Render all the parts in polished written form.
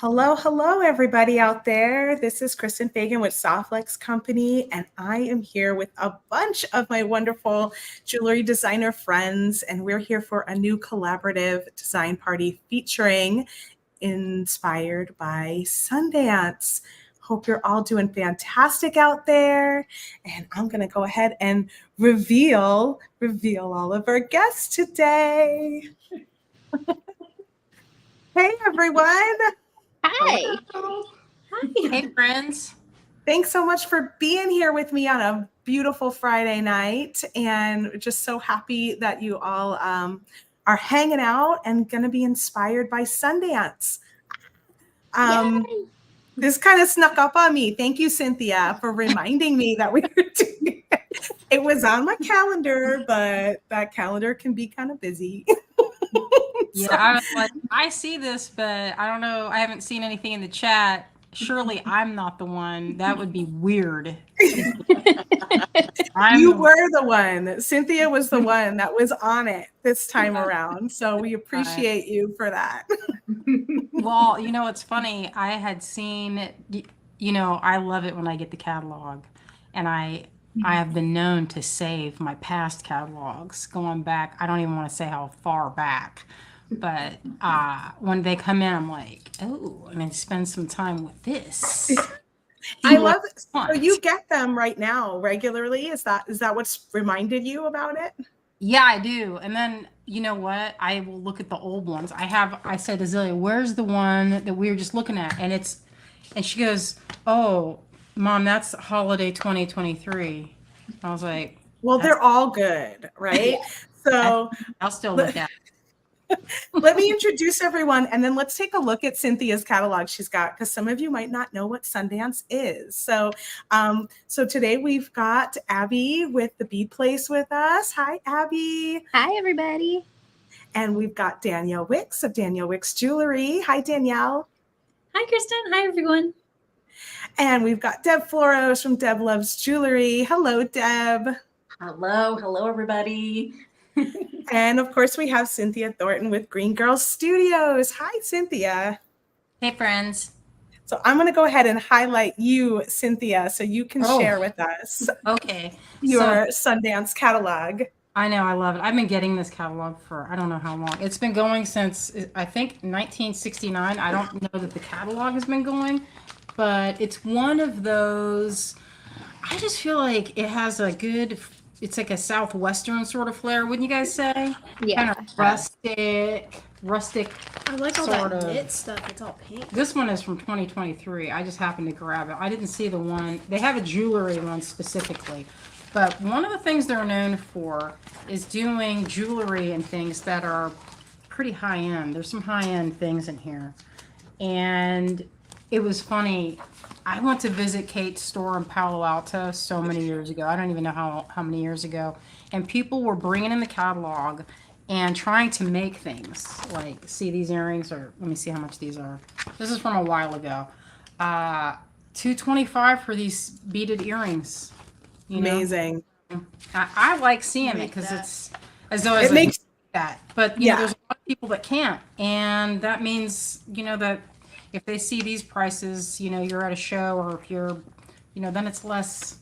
Hello, hello, everybody out there. This is Kristen Fagan with Softlex Company, and I am here with a bunch of my wonderful jewelry designer friends, and we're here for a new collaborative design party featuring Inspired by Sundance. Hope you're all doing fantastic out there, and I'm going to go ahead and reveal all of our guests today. Hey, everyone. Hi. Hello. Hi. Hey, friends. Thanks so much for being here with me on a beautiful Friday night. And just so happy that you all are hanging out and going to be inspired by Sundance. This kind of snuck up on me. Thank you, Cynthia, for reminding me that we were doing it. It was on my calendar, but that calendar can be kind of busy. Yeah, I was like, I see this, but I don't know. I haven't seen anything in the chat. Surely I'm not the one. That would be weird. You were the one. Cynthia was the one that was on it this time around. So we appreciate you for that. Well, you know, it's funny. I had seen, I love it when I get the catalog. And I have been known to save my past catalogs going back. I don't even want to say how far back. But when they come in, I'm like, oh, I'm going to spend some time with this. I love it. So you get them right now regularly. Is that what's reminded you about it? Yeah, I do. And then, you know what? I will look at the old ones. I said to Zelia, where's the one that we were just looking at? And she goes, oh, Mom, that's holiday 2023. I was like, well, they're all good, right? So I'll still look at it. Let me introduce everyone, and then let's take a look at Cynthia's catalog she's got, because some of you might not know what Sundance is. So today we've got Abbi with the Bead Place with us. Hi, Abbi. Hi, everybody. And we've got Danielle Wickes of Danielle Wickes Jewelry. Hi, Danielle. Hi, Kristen. Hi, everyone. And we've got Deb Floros from Deb Loves Jewelry. Hello, Deb. Hello, everybody. And of course, we have Cynthia Thornton with Green Girls Studios. Hi, Cynthia. Hey, friends. So I'm going to go ahead and highlight you, Cynthia, so you can share with us. Okay. Your Sundance catalog. I know, I love it. I've been getting this catalog for I don't know how long. It's been going since I think 1969. I don't know that the catalog has been going, but it's one of those. I just feel like it has a good. It's like a southwestern sort of flair, wouldn't you guys say? Yeah. Kind of rustic. I like all that knit stuff. It's all pink. This one is from 2023. I just happened to grab it. I didn't see the one. They have a jewelry one specifically. But one of the things they're known for is doing jewelry and things that are pretty high end. There's some high end things in here. And it was funny. I went to visit Kate's store in Palo Alto so many years ago. I don't even know how many years ago. And people were bringing in the catalog and trying to make things. Like, see these earrings, or let me see how much these are. This is from a while ago. $225 for these beaded earrings. Amazing. I like seeing it because it's as though it makes that. But there's a lot of people that can't, and that means that if they see these prices, you're at a show, or if you're, then it's less.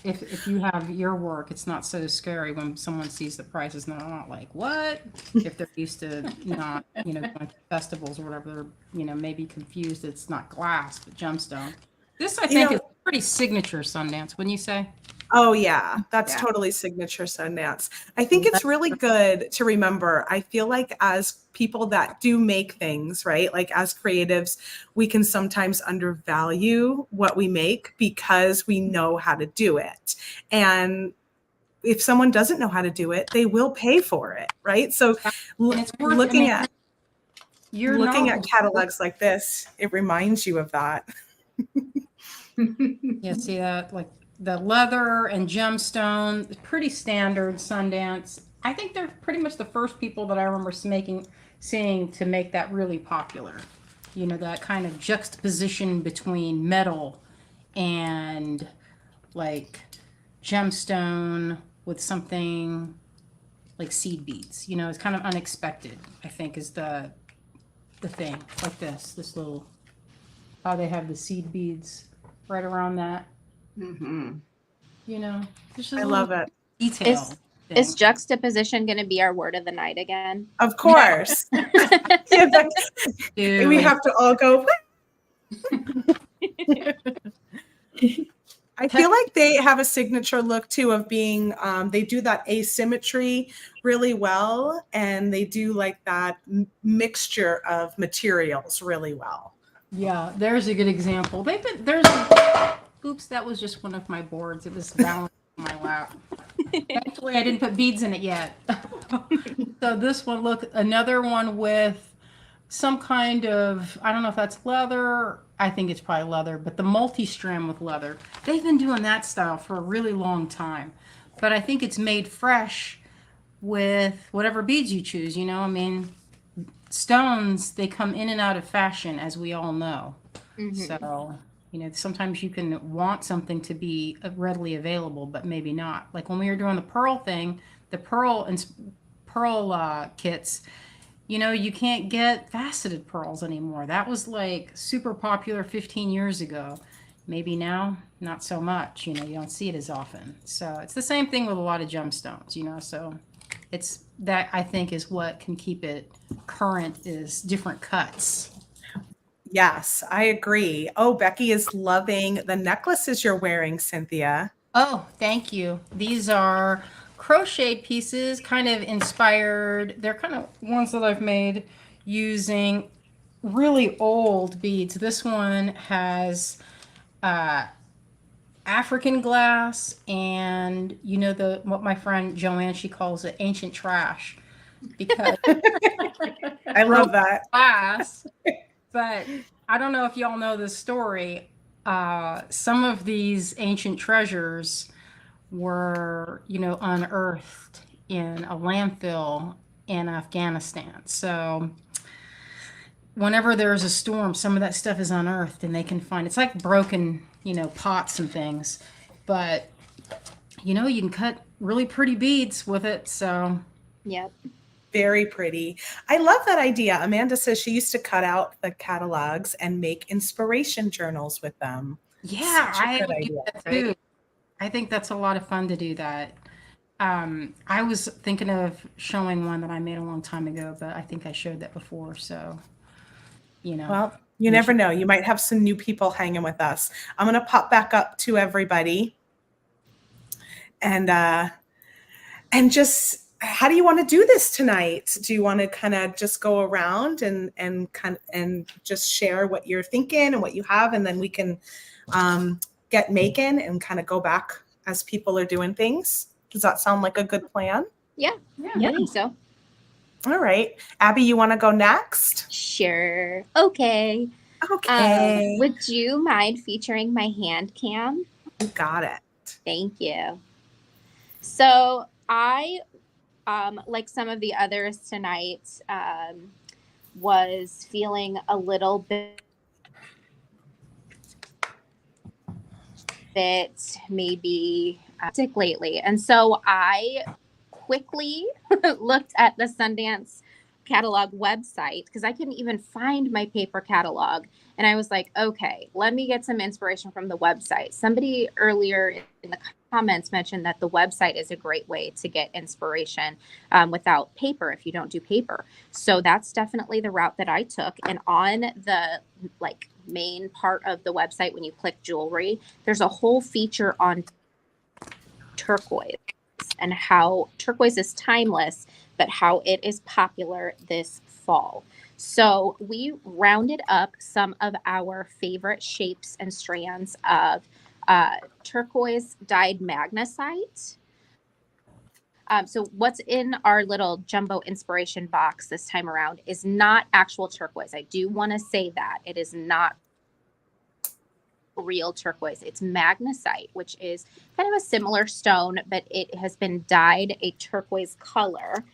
If you have your work, it's not so scary when someone sees the prices and they're not like, what? If they're used to not, going to festivals or whatever, they're maybe confused. It's not glass, but gemstone. This, I think, is pretty signature Sundance, wouldn't you say? Oh, yeah. That's totally signature Sundance. I think it's really good to remember. I feel like as people that do make things, right, like as creatives, we can sometimes undervalue what we make because we know how to do it. And if someone doesn't know how to do it, they will pay for it, right? So looking at catalogs like this, it reminds you of that. Yeah, see that? Like the leather and gemstone, pretty standard Sundance. I think they're pretty much the first people that I remember seeing to make that really popular. That kind of juxtaposition between metal and like gemstone with something like seed beads. It's kind of unexpected, I think, is the the thing like this little, how they have the seed beads right around that. Mm-hmm. You know, just a I little love it. detail. thing. Is juxtaposition going to be our word of the night again? Of course. Yeah, Dude. we have to all go. I feel like they have a signature look too of being, they do that asymmetry really well, and they do like that mixture of materials really well. Yeah, there's a good example. Oops, that was just one of my boards. It was balanced on my lap. Actually, I didn't put beads in it yet. So this one, look, another one with some kind of, I don't know if that's leather. I think it's probably leather, but the multi-strand with leather. They've been doing that style for a really long time. But I think it's made fresh with whatever beads you choose, you know? I mean, stones, they come in and out of fashion, as we all know. So, you know, sometimes you can want something to be readily available, but maybe not. Like when we were doing the pearl thing, the pearl kits, you know, you can't get faceted pearls anymore. That was like super popular 15 years ago. Maybe now, not so much. You know, you don't see it as often. So it's the same thing with a lot of gemstones, you know. So it's that, I think, is what can keep it current, is different cuts. Yes, I agree. Oh, Becky is loving the necklaces you're wearing, Cynthia. Oh, thank you. These are crochet pieces, kind of inspired. They're kind of ones that I've made using really old beads. This one has African glass, and you know, what my friend Joanne, she calls it ancient trash, because I love that. glass. But I don't know if y'all know this story. Some of these ancient treasures were, you know, unearthed in a landfill in Afghanistan. So whenever there's a storm, some of that stuff is unearthed, and they can find, it's like broken, you know, pots and things. But, you know, you can cut really pretty beads with it. So, Yep. Very pretty. I love that idea. Amanda says she used to cut out the catalogs and make inspiration journals with them. yeah, Such a I good would do idea, that too. I think that's a lot of fun to do that. I was thinking of showing one that I made a long time ago, but I think I showed that before. So, you know. Well, you never know. You might have some new people hanging with us. I'm going to pop back up to everybody. And just, how do you want to do this tonight? Do you want to kind of just go around and just share what you're thinking and what you have, and then we can get making and kind of go back as people are doing things? Does that sound like a good plan? Yeah, I think so. All right. Abby, you want to go next? Sure. Okay. Okay. Would you mind featuring my hand cam? You got it. Thank you. So I, like some of the others tonight, was feeling a little bit maybe sick lately. And so I quickly looked at the Sundance Catalog website because I couldn't even find my paper catalog. And I was like, okay, let me get some inspiration from the website. Somebody earlier in the comments mentioned that the website is a great way to get inspiration without paper if you don't do paper. So that's definitely the route that I took. And on the main part of the website, when you click jewelry, there's a whole feature on turquoise and how turquoise is timeless, but how it is popular this fall. So we rounded up some of our favorite shapes and strands of turquoise dyed magnesite. So what's in our little jumbo inspiration box this time around is not actual turquoise. I do want to say that it is not real turquoise. It's magnesite, which is kind of a similar stone, but it has been dyed a turquoise color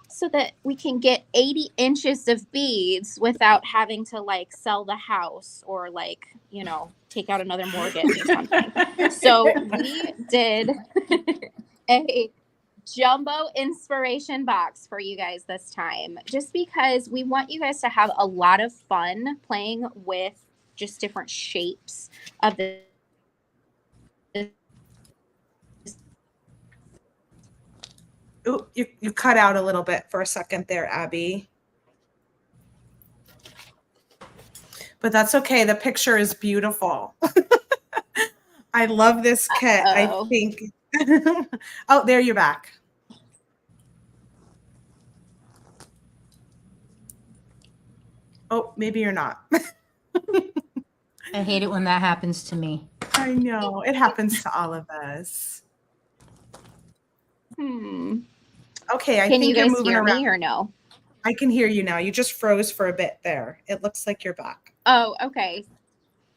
so that we can get 80 inches of beads without having to sell the house or take out another mortgage or something. So we did a jumbo inspiration box for you guys this time, just because we want you guys to have a lot of fun playing with just different shapes of the. Ooh, you cut out a little bit for a second there, Abby. But that's okay. The picture is beautiful. I love this kit. Uh-oh. I think. Oh, there you're back. Oh, maybe you're not. I hate it when that happens to me. I know. It happens to all of us. Okay, I Can think you you're guys moving hear around. me or no? I can hear you now. You just froze for a bit there. It looks like you're back. Oh, okay.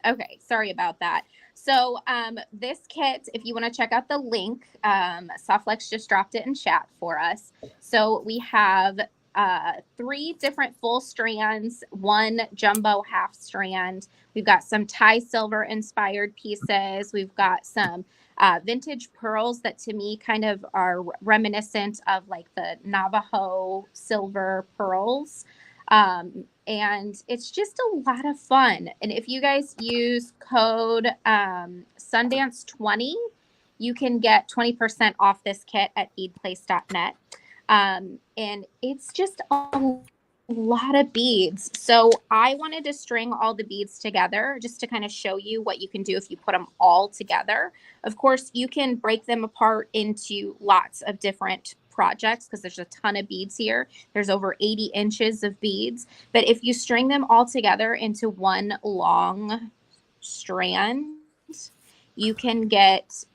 Okay, sorry about that. So this kit, if you want to check out the link, Softlex just dropped it in chat for us. So we have 3 different full strands, 1 jumbo half strand. We've got some Thai silver inspired pieces. We've got some vintage pearls that to me kind of are reminiscent of like the Navajo silver pearls. And it's just a lot of fun. And if you guys use code Sundance20, you can get 20% off this kit at beadplace.net. And it's just a lot of beads. So I wanted to string all the beads together just to kind of show you what you can do if you put them all together. Of course, you can break them apart into lots of different projects because there's a ton of beads here. There's over 80 inches of beads. But if you string them all together into one long strand, you can get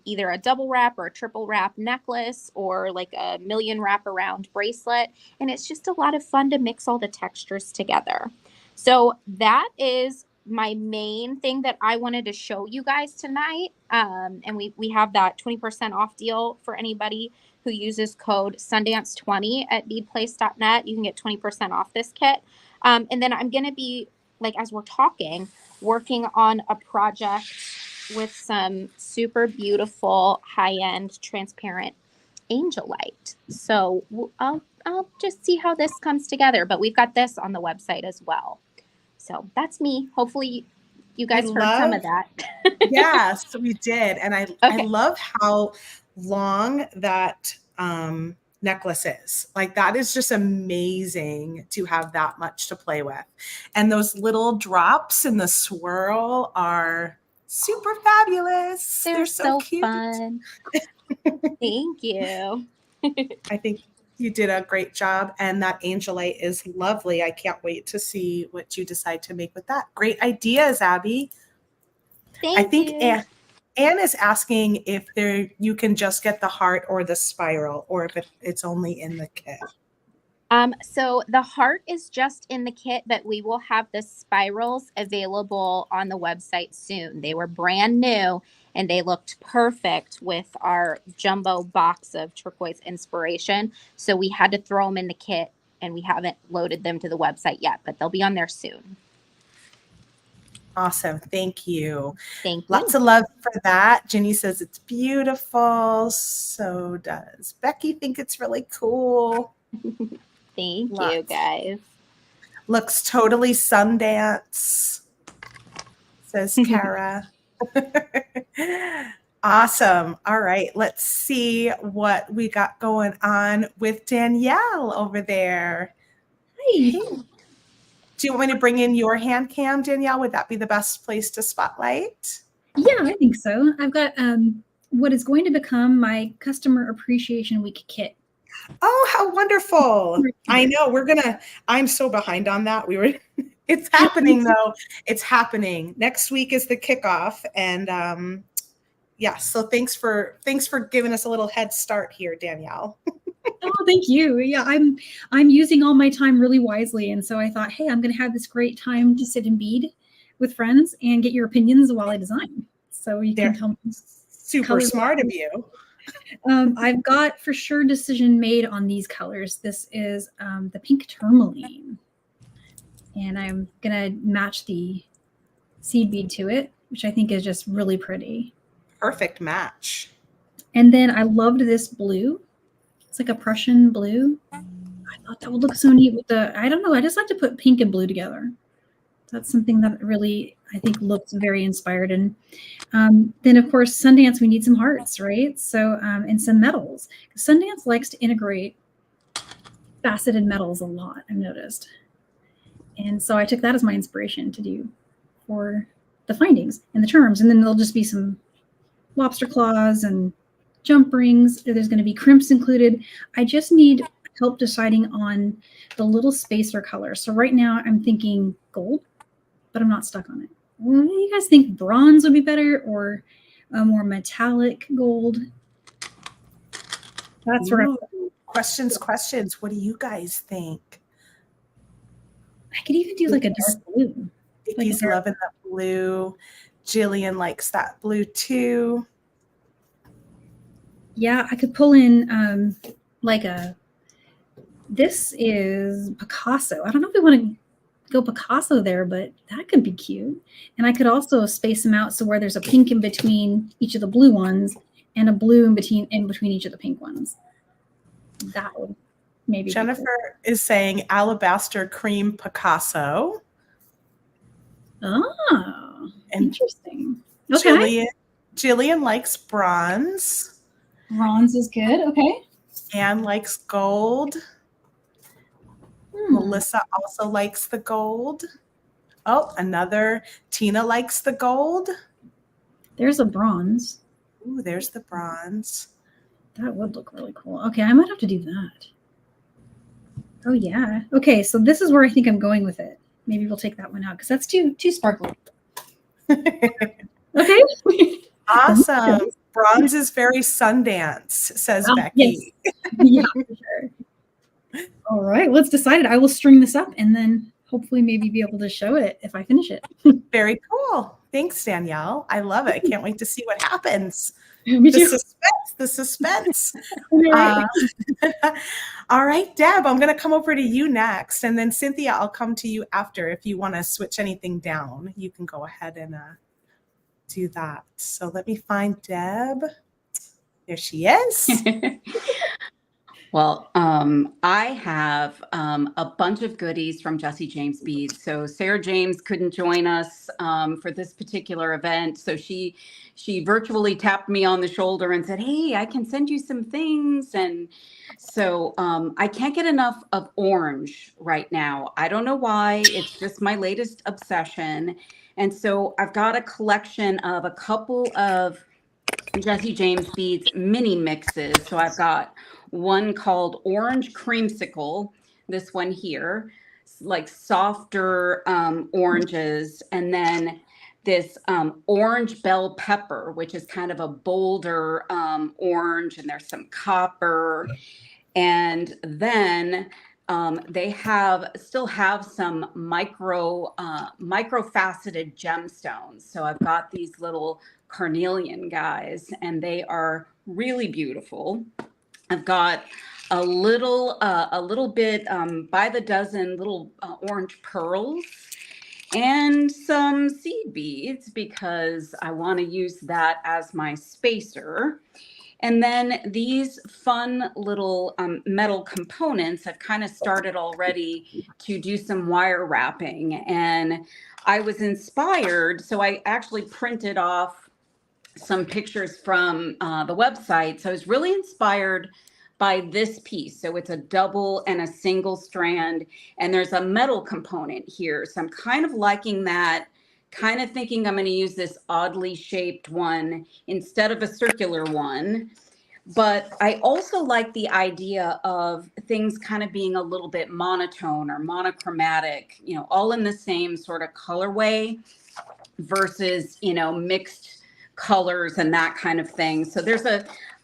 either a double wrap or a triple wrap necklace or like a million wrap around bracelet. And it's just a lot of fun to mix all the textures together. So that is my main thing that I wanted to show you guys tonight. And we have that 20% off deal for anybody who uses code Sundance20 at beadplace.net. You can get 20% off this kit. And then I'm going to be, like, as we're talking, working on a project with some super beautiful high-end transparent angelite. So I'll just see how this comes together. But we've got this on the website as well. So that's me. Hopefully you guys heard some of that. Yes, we did. And I love how long that necklace is. Like, that is just amazing to have that much to play with. And those little drops in the swirl are super fabulous. They're so cute. Fun. Thank you. I think you did a great job, and that angelite is lovely. I can't wait to see what you decide to make with that. Great ideas, Abby. Thank you. Anne is asking if you can just get the heart or the spiral, or if it's only in the kit. So the heart is just in the kit, but we will have the spirals available on the website soon. They were brand new and they looked perfect with our jumbo box of turquoise inspiration. So we had to throw them in the kit, and we haven't loaded them to the website yet, but they'll be on there soon. Awesome. Thank you. Thank you. Lots of love for that. Ginny says it's beautiful. So does Becky think it's really cool. Thank you, guys. Looks totally Sundance, says Kara. Awesome. All right. Let's see what we got going on with Danielle over there. Hi. Do you want me to bring in your hand cam, Danielle? Would that be the best place to spotlight? Yeah, I think so. I've got what is going to become my Customer Appreciation Week kit. Oh, how wonderful. I know I'm so behind on that. It's happening though. It's happening. Next week is the kickoff. And yeah, so thanks for giving us a little head start here, Danielle. Oh, thank you. Yeah, I'm using all my time really wisely. And so I thought, hey, I'm going to have this great time to sit and bead with friends and get your opinions while I design. So you can tell me. Super smart of you. I've got for sure decision made on these colors. This is the pink tourmaline. And I'm going to match the seed bead to it, which I think is just really pretty. Perfect match. And then I loved this blue. It's like a Prussian blue. I thought that would look so neat with the, I don't know, I just like to put pink and blue together. That's something that really, I think, looks very inspired. And then, of course, Sundance, we need some hearts, right? So, and some metals. Sundance likes to integrate faceted metals a lot, I've noticed. And so I took that as my inspiration to do for the findings and the charms. And then there'll just be some lobster claws and jump rings. There's going to be crimps included. I just need help deciding on the little spacer color. So right now I'm thinking gold, but I'm not stuck on it. What do you guys think? Bronze would be better, or a more metallic gold? That's where Questions. What do you guys think? I could even do like a dark blue. Vicky's loving that blue. Jillian likes that blue too. Yeah, I could pull in this is Picasso. I don't know if we want to go Picasso there, but that could be cute. And I could also space them out so where there's a pink in between each of the blue ones and a blue in between each of the pink ones. That would maybe. Jennifer is saying alabaster cream Picasso. Oh, And interesting. Okay. Jillian likes bronze. Bronze is good. Okay. Anne likes gold. Melissa also likes the gold. Oh, another. Tina likes the gold. There's a bronze. Ooh, there's the bronze. That would look really cool. Okay, I might have to do that. Oh yeah. Okay, so this is where I think I'm going with it. Maybe we'll take that one out because that's too sparkly. Okay. Awesome. Bronze is very Sundance, says Becky. Yes. Yeah, for sure. All right, let's decide it. I will string this up and then hopefully maybe be able to show it if I finish it. Very cool. Thanks, Danielle. I love it. I can't wait to see what happens. Me too. The suspense. Right. All right, Deb, I'm going to come over to you next. And then Cynthia, I'll come to you after. If you want to switch anything down, you can go ahead and do that. So let me find Deb. There she is. Well, I have a bunch of goodies from Jesse James Bead. So Sarah James couldn't join us for this particular event. So she virtually tapped me on the shoulder and said, hey, I can send you some things. And so I can't get enough of orange right now. I don't know why. It's just my latest obsession. And so I've got a collection of a couple of Jesse James Bead's mini mixes. So I've got one called Orange Creamsicle, this one here, like softer oranges, and then this orange bell pepper, which is kind of a bolder orange, and there's some copper. And then they still have some micro faceted gemstones. So I've got these little carnelian guys, and they are really beautiful. I've got a little bit by the dozen little orange pearls and some seed beads because I want to use that as my spacer. And then these fun little metal components, I've kind of started already to do some wire wrapping. And I was inspired, so I actually printed off some pictures from the website. So I was really inspired by this piece. So it's a double and a single strand, and there's a metal component here. So I'm kind of liking that, kind of thinking I'm going to use this oddly shaped one instead of a circular one. But I also like the idea of things kind of being a little bit monotone or monochromatic, all in the same sort of colorway versus, mixed colors and that kind of thing. So there's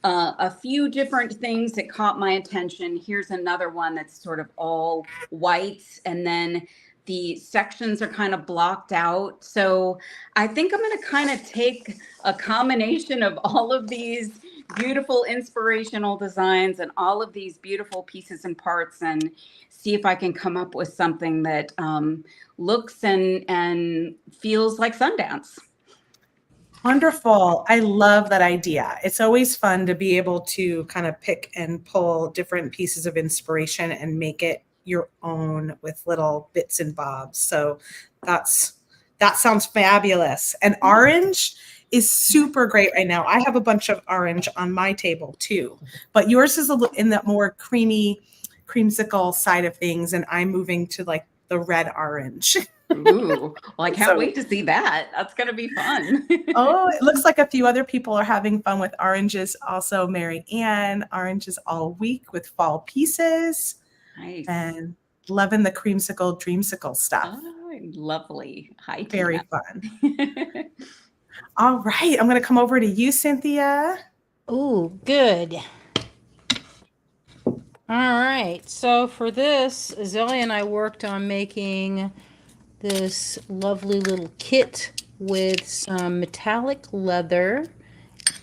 a few different things that caught my attention. Here's another one that's sort of all white, and then the sections are kind of blocked out. So I think I'm going to kind of take a combination of all of these beautiful inspirational designs and all of these beautiful pieces and parts and see if I can come up with something that looks and feels like Sundance. Wonderful. I love that idea. It's always fun to be able to kind of pick and pull different pieces of inspiration and make it your own with little bits and bobs. So that's that sounds fabulous. And orange is super great right now. I have a bunch of orange on my table too, but yours is a little in that more creamy, creamsicle side of things, and I'm moving to like the red orange. Ooh, well, I can't So- wait to see that. That's going to be fun. Oh, it looks like a few other people are having fun with oranges. Also, Mary Ann, oranges all week with fall pieces, Nice. and loving the creamsicle, dreamsicle stuff. Oh, lovely. Hi, Very Tina. fun. All right, I'm going to come over to you, Cynthia. Ooh, good. All right, so for this, Azalea and I worked on making this lovely little kit with some metallic leather.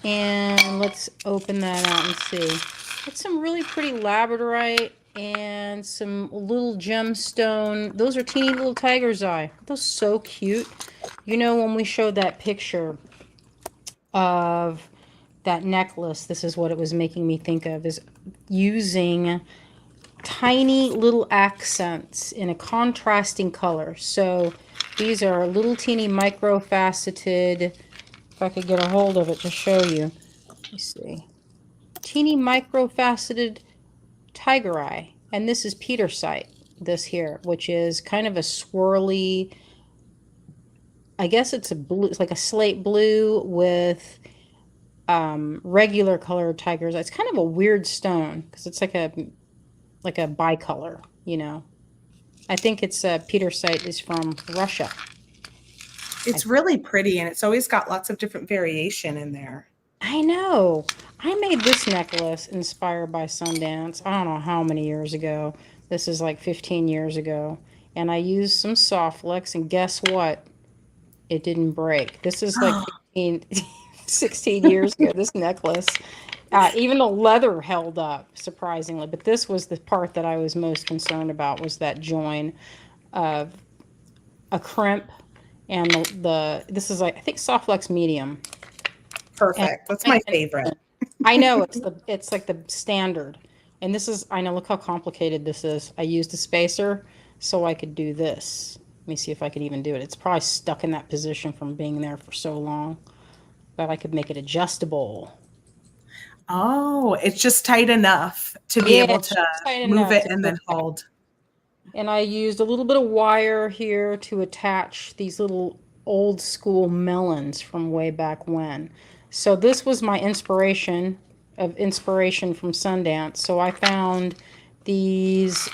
And let's open that out and see. It's some really pretty labradorite and some little gemstone. Those are teeny little tiger's eye. Those are so cute. You know, when we showed that picture of that necklace, this is what it was making me think of, is using tiny little accents in a contrasting color. So these are little teeny micro faceted, if I could get a hold of it to show you. Let me see. Teeny micro faceted tiger eye. And this is Petersite, this here, which is kind of a swirly, I guess it's a blue, it's like a slate blue with regular colored tigers. It's kind of a weird stone because it's like a bicolor, you know. I think it's Petersite is from Russia. It's really pretty, and it's always got lots of different variation in there. I know. I made this necklace inspired by Sundance. I don't know how many years ago. This is like 15 years ago. And I used some soft flex, and guess what? It didn't break. This is like 16 years ago, this necklace. Even the leather held up, surprisingly. But this was the part that I was most concerned about, was that join of a crimp. And this is like, I think soft flex medium. Perfect. That's my favorite. I know, it's like the standard. And this is, I know, look how complicated this is. I used a spacer so I could do this. Let me see if I could even do it. It's probably stuck in that position from being there for so long. But I could make it adjustable. Oh, it's just tight enough to be able to move it and then hold. And I used a little bit of wire here to attach these little old school melons from way back when. So this was my inspiration from Sundance. So I found these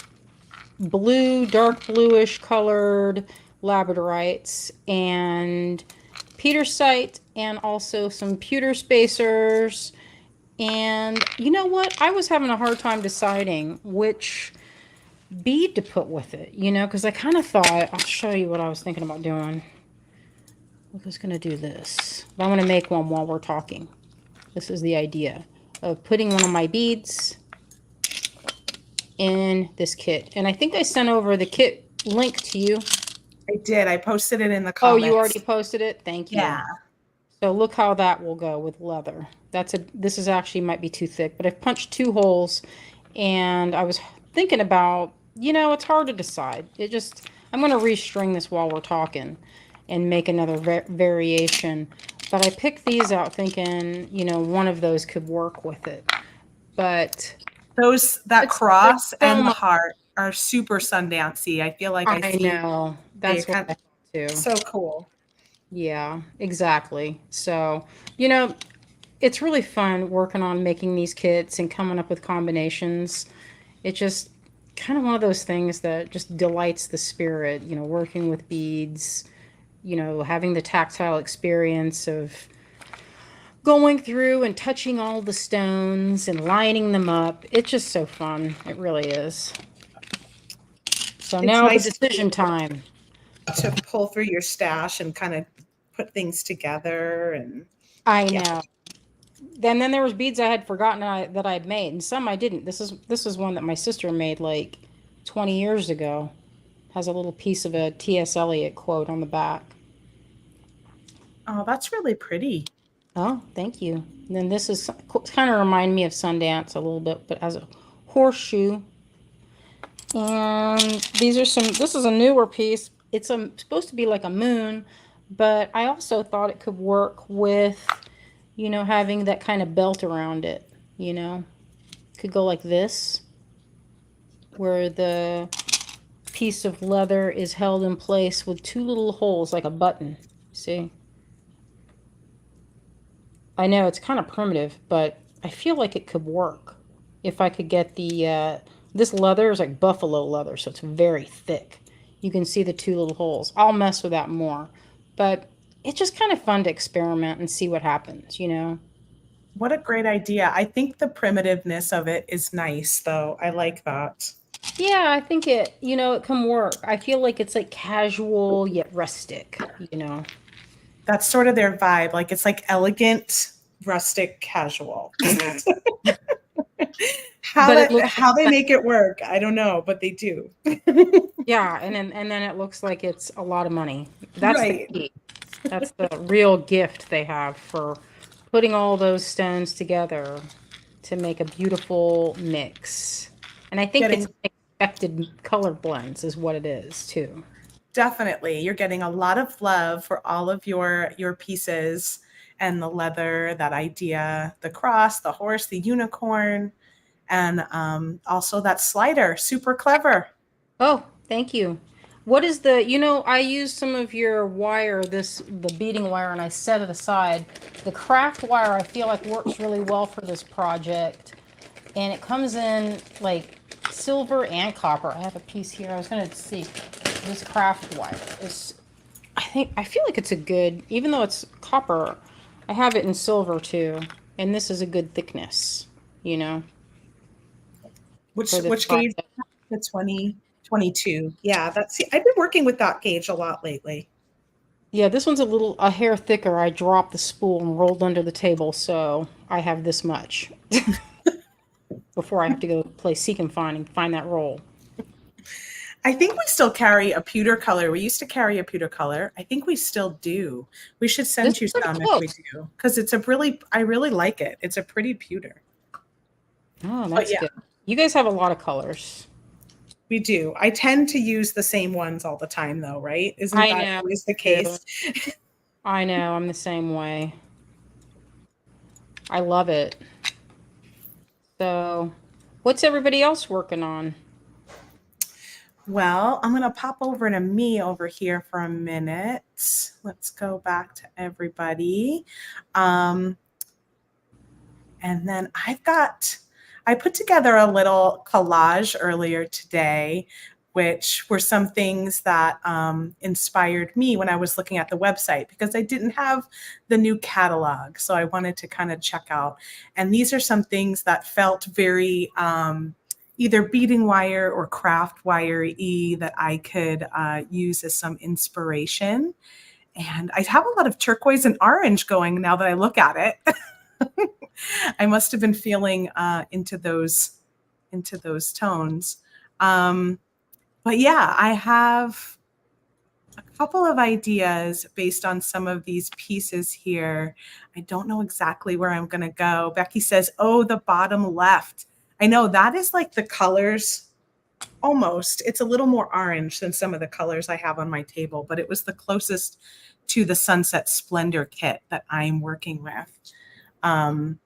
blue, dark bluish colored labradorites and Petersite, and also some pewter spacers. And you know what? I was having a hard time deciding which bead to put with it, you know, because I kind of thought, I'll show you what I was thinking about doing. I was going to do this. But I'm going to make one while we're talking. This is the idea of putting one of my beads in this kit. And I think I sent over the kit link to you. I did. I posted it in the comments. Oh, you already posted it? Thank you. Yeah. So look how that will go with leather. This is actually might be too thick, but I've punched 2 holes, and I was thinking about, you know, it's hard to decide. I'm going to restring this while we're talking and make another variation. But I picked these out thinking, you know, one of those could work with it. But that cross and the heart are super Sundancey. I feel like I see. know. That's what I thought too. So cool. Yeah, exactly. So, you know, it's really fun working on making these kits and coming up with combinations. It's just kind of one of those things that just delights the spirit, you know, working with beads, you know, having the tactile experience of going through and touching all the stones and lining them up. It's just so fun. It really is. So It's now nice the decision time. To pull through your stash and kind of put things together. And I know. Then there was beads I had forgotten that I'd made, and some I didn't. This is one that my sister made like 20 years ago. Has a little piece of a T.S. Eliot quote on the back. Oh, that's really pretty. Oh, thank you. And then this is kind of remind me of Sundance a little bit, but as a horseshoe. And these are some, this is a newer piece. It's supposed to be like a moon, but I also thought it could work with, you know, having that kind of belt around it, you know. Could go like this, where the piece of leather is held in place with two little holes like a button. See? I know it's kind of primitive, but I feel like it could work if I could get the this leather is like buffalo leather, so it's very thick. You can see the two little holes. I'll mess with that more, but it's just kind of fun to experiment and see what happens, you know. What a great idea. I think the primitiveness of it is nice, though. I like that. Yeah, I think it, you know, it can work. I feel like it's like casual yet rustic, you know. That's sort of their vibe. Like it's like elegant, rustic, casual. How they make it work, I don't know, but they do. Yeah, and then it looks like it's a lot of money. That's Right. the key. That's the real gift they have for putting all those stones together to make a beautiful mix. And I think it's expected color blends is what it is too. Definitely. You're getting a lot of love for all of your pieces and the leather, that idea, the cross, the horse, the unicorn, and also that slider. Super clever. Oh, thank you. What is the, you know, I used some of your wire, the beading wire, and I set it aside. The craft wire I feel like works really well for this project. And it comes in like silver and copper. I have a piece here. I was going to see this craft wire is, I feel like it's a good, even though it's copper, I have it in silver too. And this is a good thickness, you know. Which gauge? The 2022. Yeah, I've been working with that gauge a lot lately. Yeah, this one's a hair thicker. I dropped the spool and rolled under the table, so I have this much before I have to go play seek and find that roll. I think we still carry a pewter color. We used to carry a pewter color. I think we still do. We should send you some if we do, because I really like it. It's a pretty pewter. Oh, that's good. You guys have a lot of colors. We do. I tend to use the same ones all the time, though, right? Isn't that always the case? I know. I'm the same way. I love it. So, what's everybody else working on? Well, I'm going to pop over to me over here for a minute. Let's go back to everybody. And then I put together a little collage earlier today, which were some things that inspired me when I was looking at the website, because I didn't have the new catalog. So I wanted to kind of check out. And these are some things that felt very either beading wire or craft wire-y that I could use as some inspiration. And I have a lot of turquoise and orange going now that I look at it. I must have been feeling into those tones. But yeah, I have a couple of ideas based on some of these pieces here. I don't know exactly where I'm going to go. Becky says, oh, the bottom left. I know that is like the colors almost. It's a little more orange than some of the colors I have on my table, but it was the closest to the Sunset Splendor kit that I'm working with. And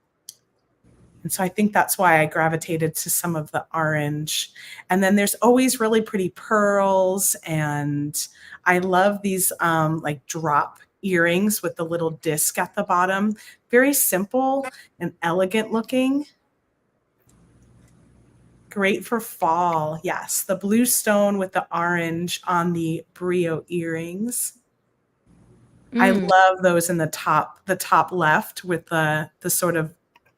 so I think that's why I gravitated to some of the orange. And then there's always really pretty pearls. And I love these like drop earrings with the little disc at the bottom. Very simple and elegant looking. Great for fall. Yes, the blue stone with the orange on the brio earrings. I love those in the top left with the sort of,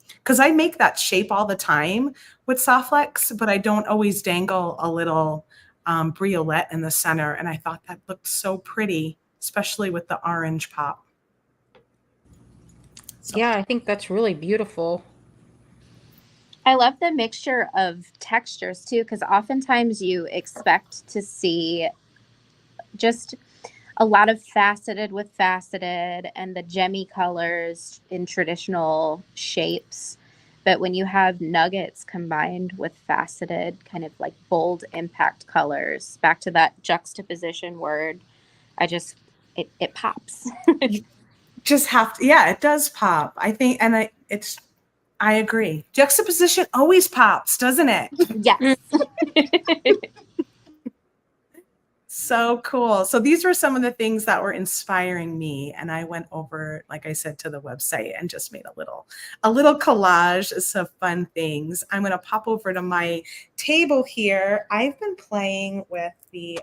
because I make that shape all the time with Softlex, but I don't always dangle a little briolette in the center. And I thought that looked so pretty, especially with the orange pop. So. Yeah, I think that's really beautiful. I love the mixture of textures too, because oftentimes you expect to see just a lot of faceted with faceted and the gemmy colors in traditional shapes. But when you have nuggets combined with faceted, kind of like bold impact colors, back to that juxtaposition word, it pops. Just have to, yeah, it does pop. I think, and I agree. Juxtaposition always pops, doesn't it? Yes. So cool. So these were some of the things that were inspiring me. And I went over, like I said, to the website and just made a little collage of some fun things. I'm going to pop over to my table here. I've been playing with the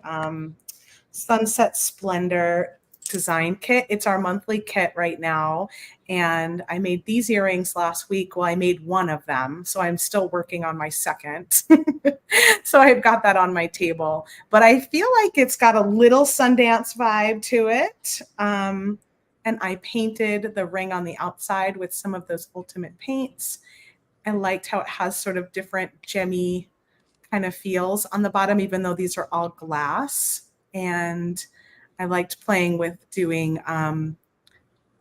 Sunset Splendor design kit. It's our monthly kit right now. And I made these earrings last week. Well, I made one of them. So I'm still working on my second. So I've got that on my table. But I feel like it's got a little Sundance vibe to it. And I painted the ring on the outside with some of those ultimate paints. I liked how it has sort of different gemmy kind of feels on the bottom, even though these are all glass. And I liked playing with doing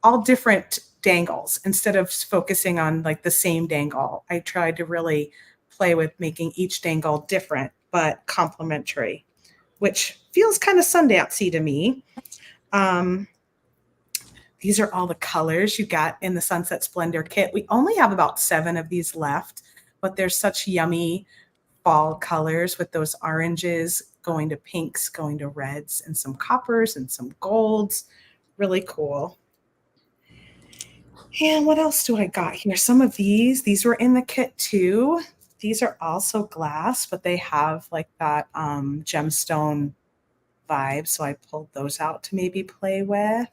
all different dangles instead of focusing on like the same dangle. I tried to really play with making each dangle different but complementary, which feels kind of Sundance-y to me. These are all the colors you got in the Sunset Splendor kit. We only have about 7 of these left, but they're such yummy fall colors with those oranges going to pinks, going to reds, and some coppers and some golds. Really cool. And what else do I got here? Some of these were in the kit too. These are also glass, but they have like that gemstone vibe. So I pulled those out to maybe play with.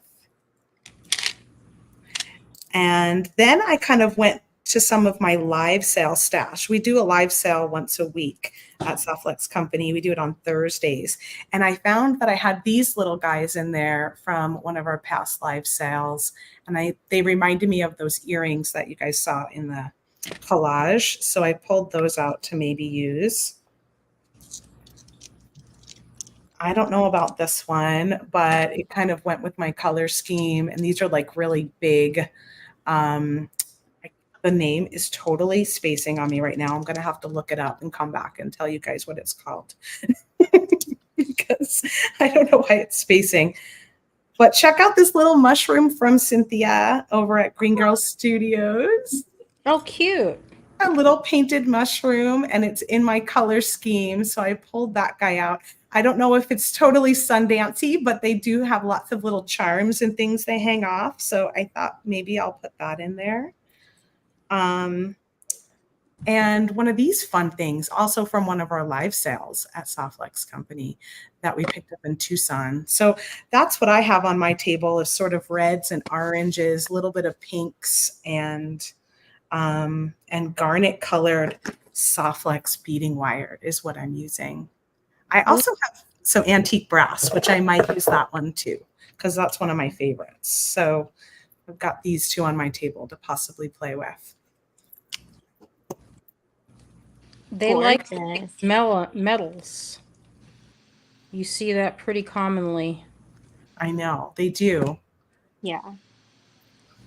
And then I kind of went to some of my live sale stash. We do a live sale once a week at Softlex Company. We do it on Thursdays. And I found that I had these little guys in there from one of our past live sales. And they reminded me of those earrings that you guys saw in the collage. So I pulled those out to maybe use. I don't know about this one, but it kind of went with my color scheme. And these are like really big. The name is totally spacing on me right now. I'm going to have to look it up and come back and tell you guys what it's called because I don't know why it's spacing. But check out this little mushroom from Cynthia over at Green Girl Studios. Oh, cute. A little painted mushroom, and it's in my color scheme. So I pulled that guy out. I don't know if it's totally Sundance-y, but they do have lots of little charms and things they hang off. So I thought maybe I'll put that in there. And one of these fun things, also from one of our live sales at Softlex Company that we picked up in Tucson. So that's what I have on my table is sort of reds and oranges, a little bit of pinks and garnet colored Softlex beading wire is what I'm using. I also have some antique brass, which I might use that one too, because that's one of my favorites. So I've got these 2 on my table to possibly play with. They like metals. You see that pretty commonly. I know, they do. Yeah.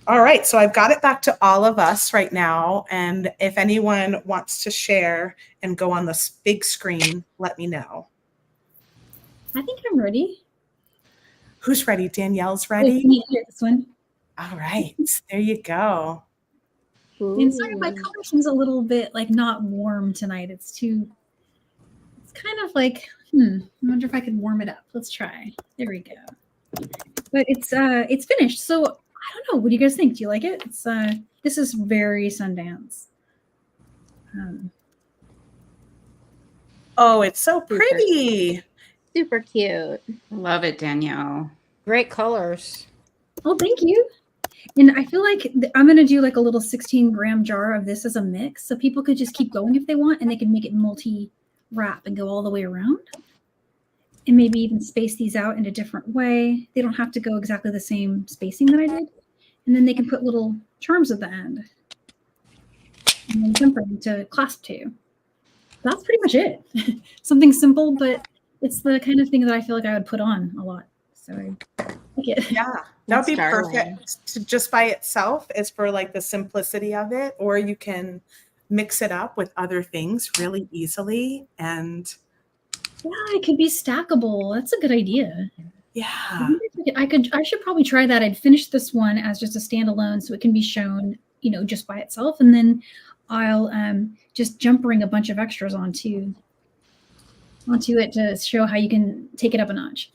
All right, so I've got it back to all of us right now. And if anyone wants to share and go on this big screen, let me know. I think I'm ready. Who's ready? Danielle's ready? Wait, here, this one. All right, there you go. And sorry, my color seems a little bit like not warm tonight. It's kind of like, I wonder if I could warm it up. Let's try. There we go. But it's finished. So I don't know. What do you guys think? Do you like it? This is very Sundance. Oh, it's so pretty. Super cute. Love it, Danielle. Great colors. Oh, thank you. And I feel like I'm going to do like a little 16-gram jar of this as a mix. So people could just keep going if they want, and they can make it multi-wrap and go all the way around. And maybe even space these out in a different way. They don't have to go exactly the same spacing that I did. And then they can put little charms at the end. And then something to clasp to. That's pretty much it. Something simple, but it's the kind of thing that I feel like I would put on a lot. So I like it. Yeah, that would be Darling. perfect to just by itself is for like the simplicity of it, or you can mix it up with other things really easily. And Yeah, it could be stackable. That's a good idea. yeah, I should probably try that. I'd finish this one as just a standalone so it can be shown, just by itself. And then I'll just jump ring a bunch of extras onto it to show how you can take it up a notch.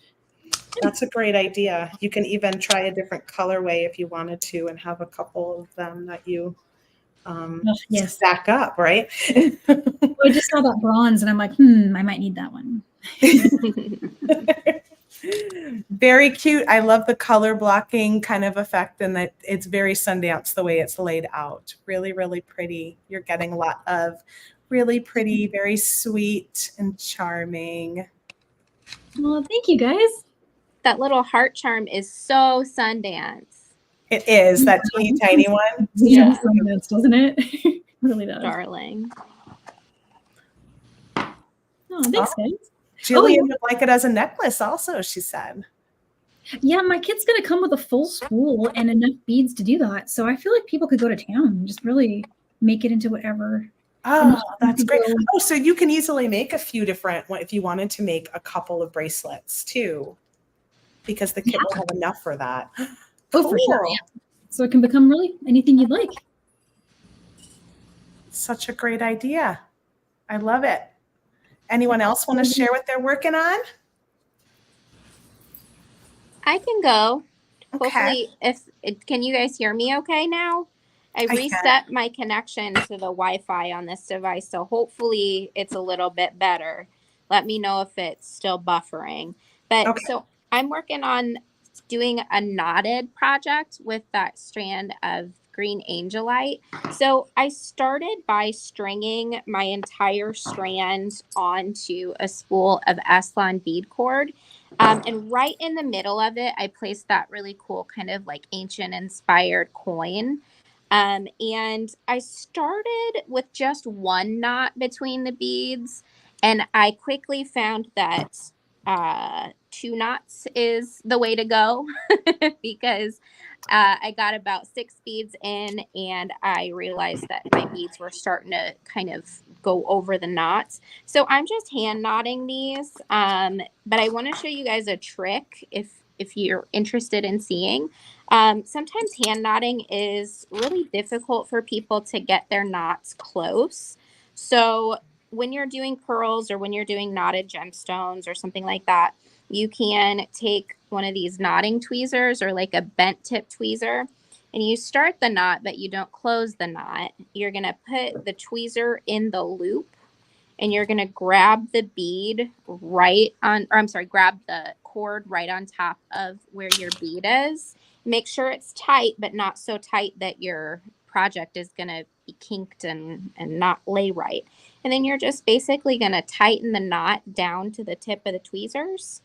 that's a great idea. You can even try a different colorway if you wanted to and have a couple of them that you Yes. stack up, right? I just saw that bronze and I'm like, I might need that one. Very cute. I love the color blocking kind of effect and that it's very Sundance the way it's laid out. Really, really pretty. You're getting a lot of really pretty, very sweet and charming. Well, thank you guys. That little heart charm is so Sundance. It is that teeny tiny one. Yeah, doesn't it? It really does. Darling. Oh, thanks, guys. Jillian would like it as a necklace also, she said. Yeah, my kid's going to come with a full spool and enough beads to do that. So I feel like people could go to town and just really make it into whatever. Oh, that's great. Oh, so you can easily make a few different, if you wanted to make a couple of bracelets too, because the kit will have enough for that. Oh, for sure. Yeah. So it can become really anything you'd like. Such a great idea. I love it. Anyone else want to share what they're working on? I can go. Okay. Hopefully, can you guys hear me okay now? I reset my connection to the Wi-Fi on this device, so hopefully it's a little bit better. Let me know if it's still buffering. But so I'm working on doing a knotted project with that strand of green angelite. So I started by stringing my entire strand onto a spool of Eslon bead cord. And right in the middle of it, I placed that really cool kind of like ancient inspired coin. And I started with just one knot between the beads, and I quickly found that 2 knots is the way to go because I got about 6 beads in and I realized that my beads were starting to kind of go over the knots. So I'm just hand knotting these, but I want to show you guys a trick if you're interested in seeing. Sometimes hand knotting is really difficult for people to get their knots close. So when you're doing pearls or when you're doing knotted gemstones or something like that, you can take one of these knotting tweezers or like a bent tip tweezer and you start the knot, but you don't close the knot. You're going to put the tweezer in the loop and you're going to grab the bead grab the cord right on top of where your bead is. Make sure it's tight, but not so tight that your project is going to be kinked and not lay right. And then you're just basically going to tighten the knot down to the tip of the tweezers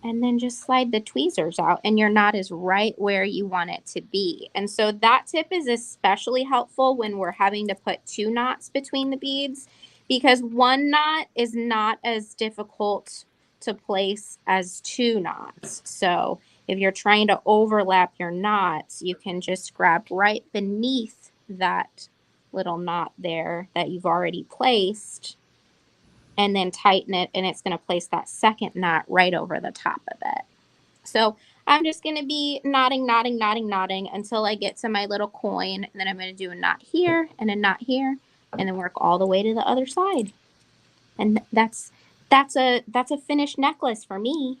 and then just slide the tweezers out and your knot is right where you want it to be. And so that tip is especially helpful when we're having to put 2 knots between the beads because 1 knot is not as difficult to place as 2 knots. So if you're trying to overlap your knots, you can just grab right beneath that little knot there that you've already placed and then tighten it, and it's going to place that second knot right over the top of it. So I'm just going to be knotting until I get to my little coin, and then I'm going to do a knot here and a knot here, and then work all the way to the other side. And that's a finished necklace for me.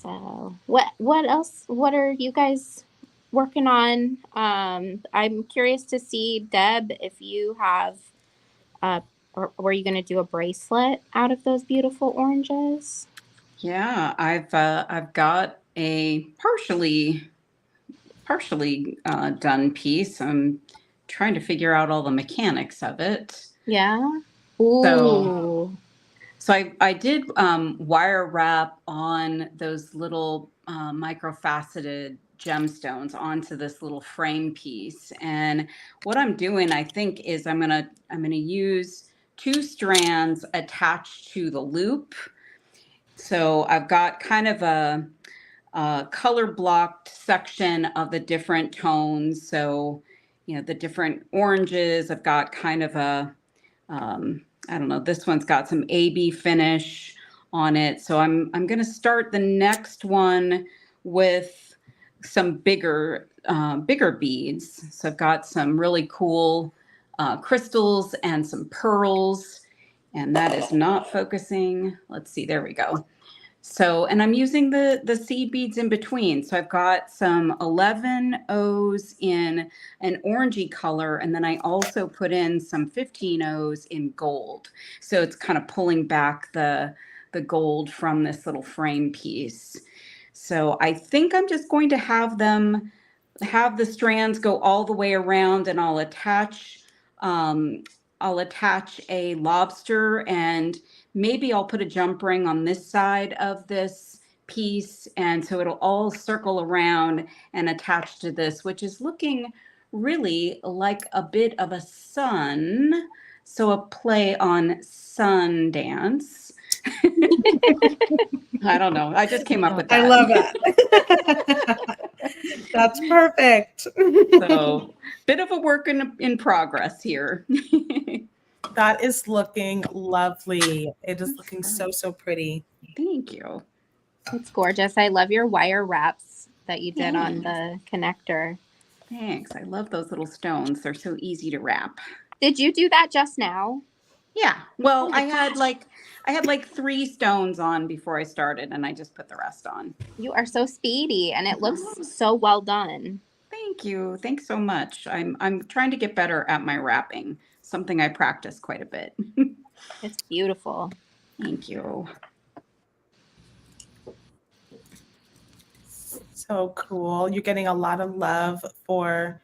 So what else? What are you guys working on? I'm curious to see, Deb, if you have, or were you going to do a bracelet out of those beautiful oranges? Yeah, I've got a partially done piece. I'm trying to figure out all the mechanics of it. Yeah. Ooh. So I did wire wrap on those little microfaceted gemstones onto this little frame piece. And what I'm doing, I think, is I'm gonna use 2 strands attached to the loop. So I've got kind of a color blocked section of the different tones. So, the different oranges, I've got kind of a, I don't know, this one's got some Abbi finish on it. So I'm going to start the next one with some bigger beads. So I've got some really cool crystals and some pearls, and that is not focusing. Let's see, there we go. So, and I'm using the seed beads in between. So I've got some 11 O's in an orangey color, and then I also put in some 15 O's in gold. So it's kind of pulling back the gold from this little frame piece. So I think I'm just going to have the strands go all the way around, and I'll attach a lobster, and maybe I'll put a jump ring on this side of this piece. And so it'll all circle around and attach to this, which is looking really like a bit of a sun. So a play on Sundance. I don't know. I just came up with that. I love it. That's perfect. So bit of a work in progress here. That is looking lovely. It is looking so pretty. Thank you. It's gorgeous. I love your wire wraps that you did on the connector. Thanks. I love those little stones. They're so easy to wrap. Did you do that just now? Yeah. Well, Oh my I had gosh. like 3 stones on before I started, and I just put the rest on. You are so speedy, and it looks so well done. Thank you. Thanks so much. I'm trying to get better at my wrapping, something I practice quite a bit. It's beautiful. Thank you. So cool. You're getting a lot of love for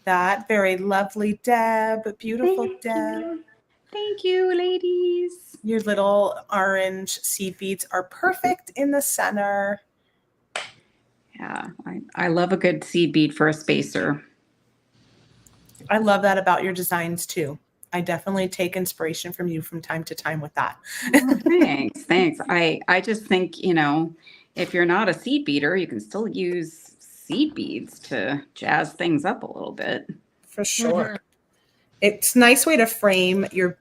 that. Very lovely, Deb. Beautiful, Thank Deb. you. Thank you, ladies. Your little orange seed beads are perfect in the center. Yeah, I love a good seed bead for a spacer. I love that about your designs too. I definitely take inspiration from you from time to time with that. Oh, thanks. I just think, if you're not a seed beader, you can still use seed beads to jazz things up a little bit. For sure. It's a nice way to frame your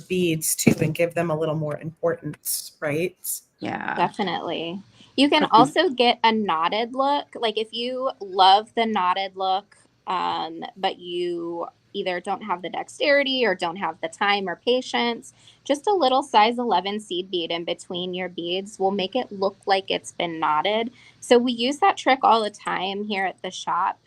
beads too and give them a little more importance, right? Yeah. Definitely. You can also get a knotted look. Like if you love the knotted look, but you either don't have the dexterity or don't have the time or patience, just a little size 11 seed bead in between your beads will make it look like it's been knotted. So we use that trick all the time here at the shop.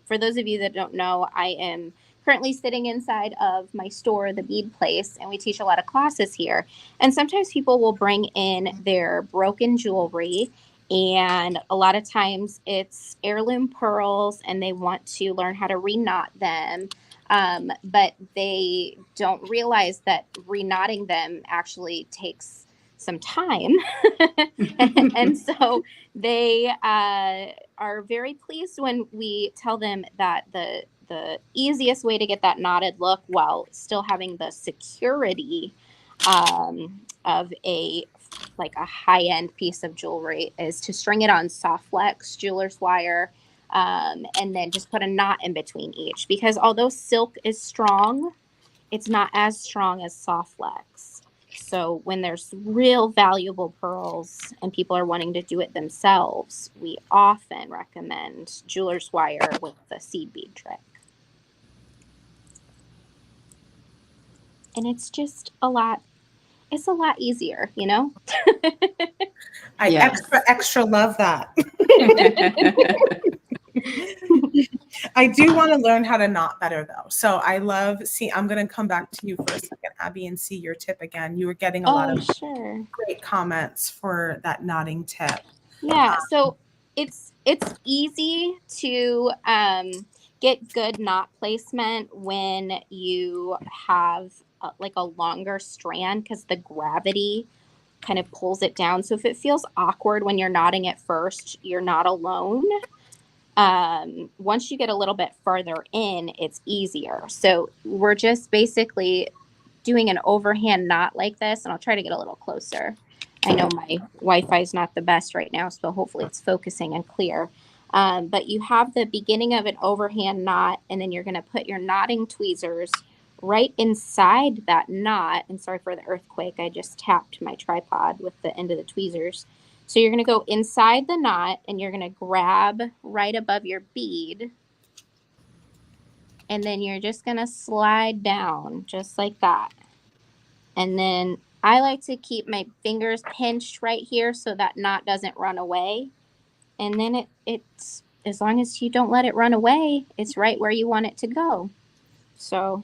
For those of you that don't know, I am currently sitting inside of my store, the Bead Place, and we teach a lot of classes here. And sometimes people will bring in their broken jewelry, and a lot of times it's heirloom pearls and they want to learn how to reknot them. But they don't realize that reknotting them actually takes some time. and so they are very pleased when we tell them that the easiest way to get that knotted look while still having the security of a high-end piece of jewelry is to string it on soft flex jeweler's wire, and then just put a knot in between each, because although silk is strong, it's not as strong as soft flex. So when there's real valuable pearls and people are wanting to do it themselves, we often recommend jeweler's wire with the seed bead trick. And it's just it's a lot easier, I extra love that. I do want to learn how to knot better though. So I'm going to come back to you for a second, Abby, and see your tip again. You were getting a lot of great comments for that knotting tip. Yeah. So it's easy to get good knot placement when you have a longer strand, because the gravity kind of pulls it down. So if it feels awkward when you're knotting it first, you're not alone. Once you get a little bit further in, it's easier. So we're just basically doing an overhand knot like this, and I'll try to get a little closer. I know my Wi-Fi is not the best right now, so hopefully it's focusing and clear. But you have the beginning of an overhand knot, and then you're going to put your knotting tweezers right inside that knot. And sorry for the earthquake, I just tapped my tripod with the end of the tweezers. So you're going to go inside the knot, and you're going to grab right above your bead, and then you're just going to slide down just like that. And then I like to keep my fingers pinched right here so that knot doesn't run away. And then it's as long as you don't let it run away, it's right where you want it to go. So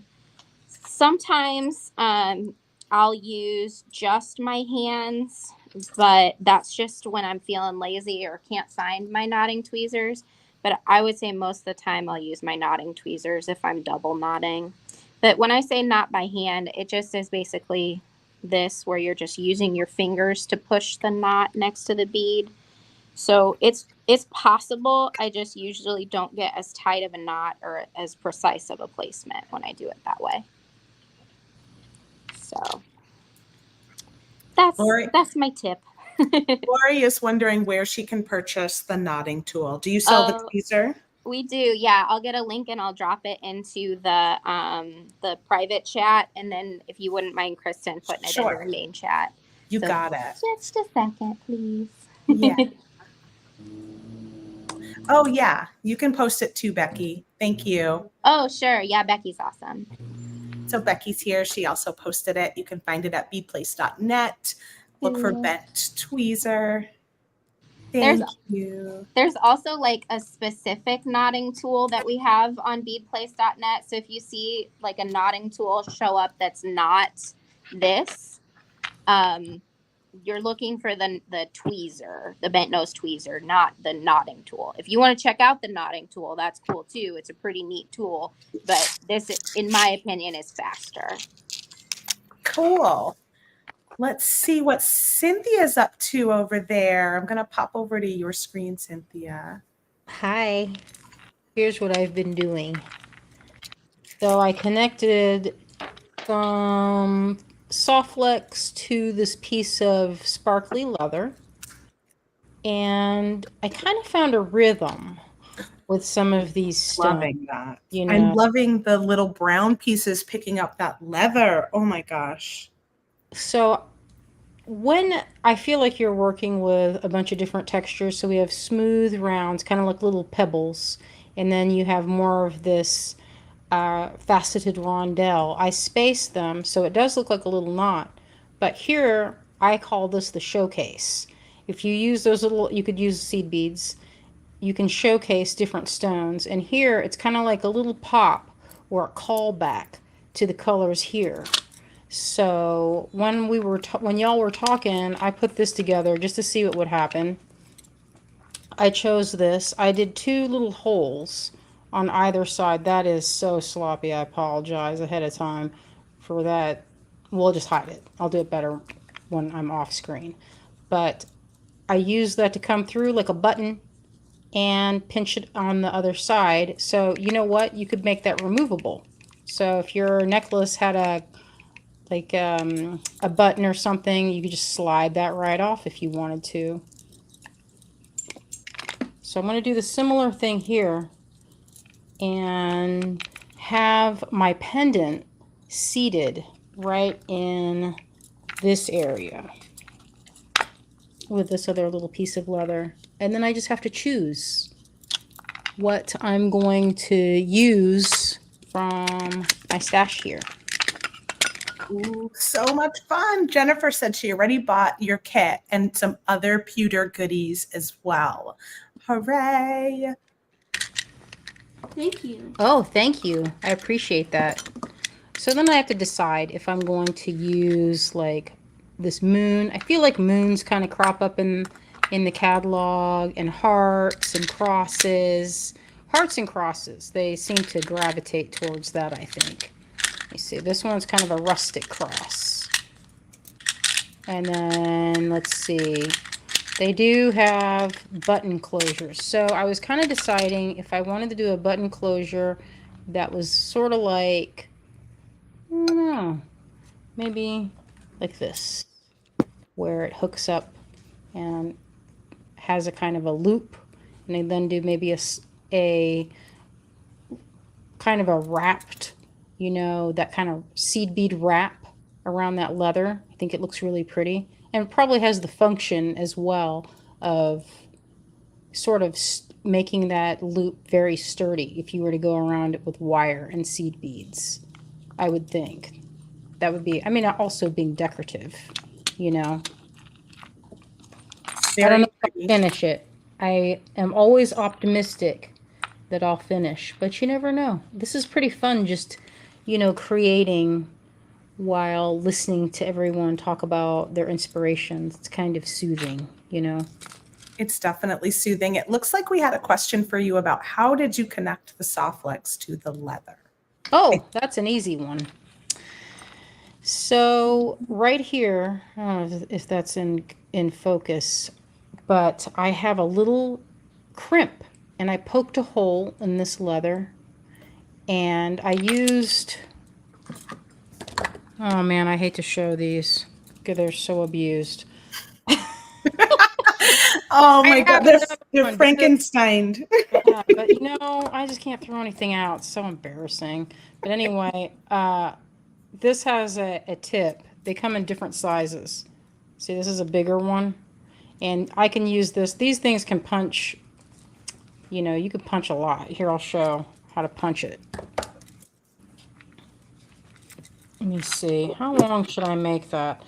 sometimes I'll use just my hands, but that's just when I'm feeling lazy or can't find my knotting tweezers. But I would say most of the time I'll use my knotting tweezers if I'm double knotting. But when I say knot by hand, it just is basically this, where you're just using your fingers to push the knot next to the bead. So it's possible. I just usually don't get as tight of a knot or as precise of a placement when I do it that way. So that's my tip. Lori is wondering where she can purchase the knotting tool. Do you sell the tweezer? We do, yeah. I'll get a link and I'll drop it into the private chat, and then if you wouldn't mind, Kristen, putting it in the main chat. You got it. Just a second, please. Yeah. Oh yeah, you can post it too, Becky. Thank you. Oh sure, yeah, Becky's awesome. So Becky's here. She also posted it. You can find it at beadplace.net. Look for bent tweezer. Thank you. There's also like a specific knotting tool that we have on beadplace.net. So if you see like a knotting tool show up that's not this, you're looking for the tweezer, the bent nose tweezer, not the knotting tool. If you want to check out the knotting tool, that's cool too. It's a pretty neat tool, but this, in my opinion, is faster. Cool. Let's see what Cynthia's up to over there. I'm going to pop over to your screen, Cynthia. Hi. Here's what I've been doing. So I connected some Softlex to this piece of sparkly leather, and I kind of found a rhythm with some of these stones. Loving that. You know? I'm loving the little brown pieces picking up that leather. Oh my gosh. So when I feel like you're working with a bunch of different textures, so we have smooth rounds, kind of like little pebbles, and then you have more of this faceted rondelle. I space them so it does look like a little knot, but here I call this the showcase. If you use those little, you could use seed beads, you can showcase different stones, and here it's kind of like a little pop or a callback to the colors here. So when y'all were talking, I put this together just to see what would happen. I chose this. I did 2 little holes on either side. That is so sloppy. I apologize ahead of time for that. We'll just hide it. I'll do it better when I'm off screen. But I use that to come through like a button and pinch it on the other side. So you know what? You could make that removable. So if your necklace had a button or something, you could just slide that right off if you wanted to. So I'm going to do the similar thing here and have my pendant seated right in this area with this other little piece of leather. And then I just have to choose what I'm going to use from my stash here. Ooh, so much fun. Jennifer said she already bought your kit and some other pewter goodies as well. Hooray. Thank you. Oh, thank you. I appreciate that. So then I have to decide if I'm going to use like this moon. I feel like moons kind of crop up in the catalog, and hearts and crosses. Hearts and crosses, they seem to gravitate towards that, I think. You see, this one's kind of a rustic cross. And then, let's see, they do have button closures. So I was kind of deciding if I wanted to do a button closure that was sort of like, I don't know, maybe like this, where it hooks up and has a kind of a loop, and I then do maybe a kind of a wrapped, you know, that kind of seed bead wrap around that leather. I think it looks really pretty, and it probably has the function as well of sort of making that loop very sturdy if you were to go around it with wire and seed beads. I would think that would be, I mean, also being decorative, you know. I don't know if I'll finish it. I am always optimistic that I'll finish, but you never know. This is pretty fun, just, you know, creating while listening to everyone talk about their inspirations. It's kind of soothing, you know. It's definitely soothing. It looks like we had a question for you about how did you connect the Softlex to the leather? Oh, that's an easy one. So right here, I don't know if that's in focus, but I have a little crimp, and I poked a hole in this leather, and I used, oh man, I hate to show these because they're so abused. Oh my I God, have they're another one. Frankensteined. Yeah, but you know, I just can't throw anything out. It's so embarrassing. But anyway, this has a tip. They come in different sizes. See, this is a bigger one. And I can use this. These things can punch, you know, you can punch a lot. Here, I'll show how to punch it. Let me see. How long should I make that?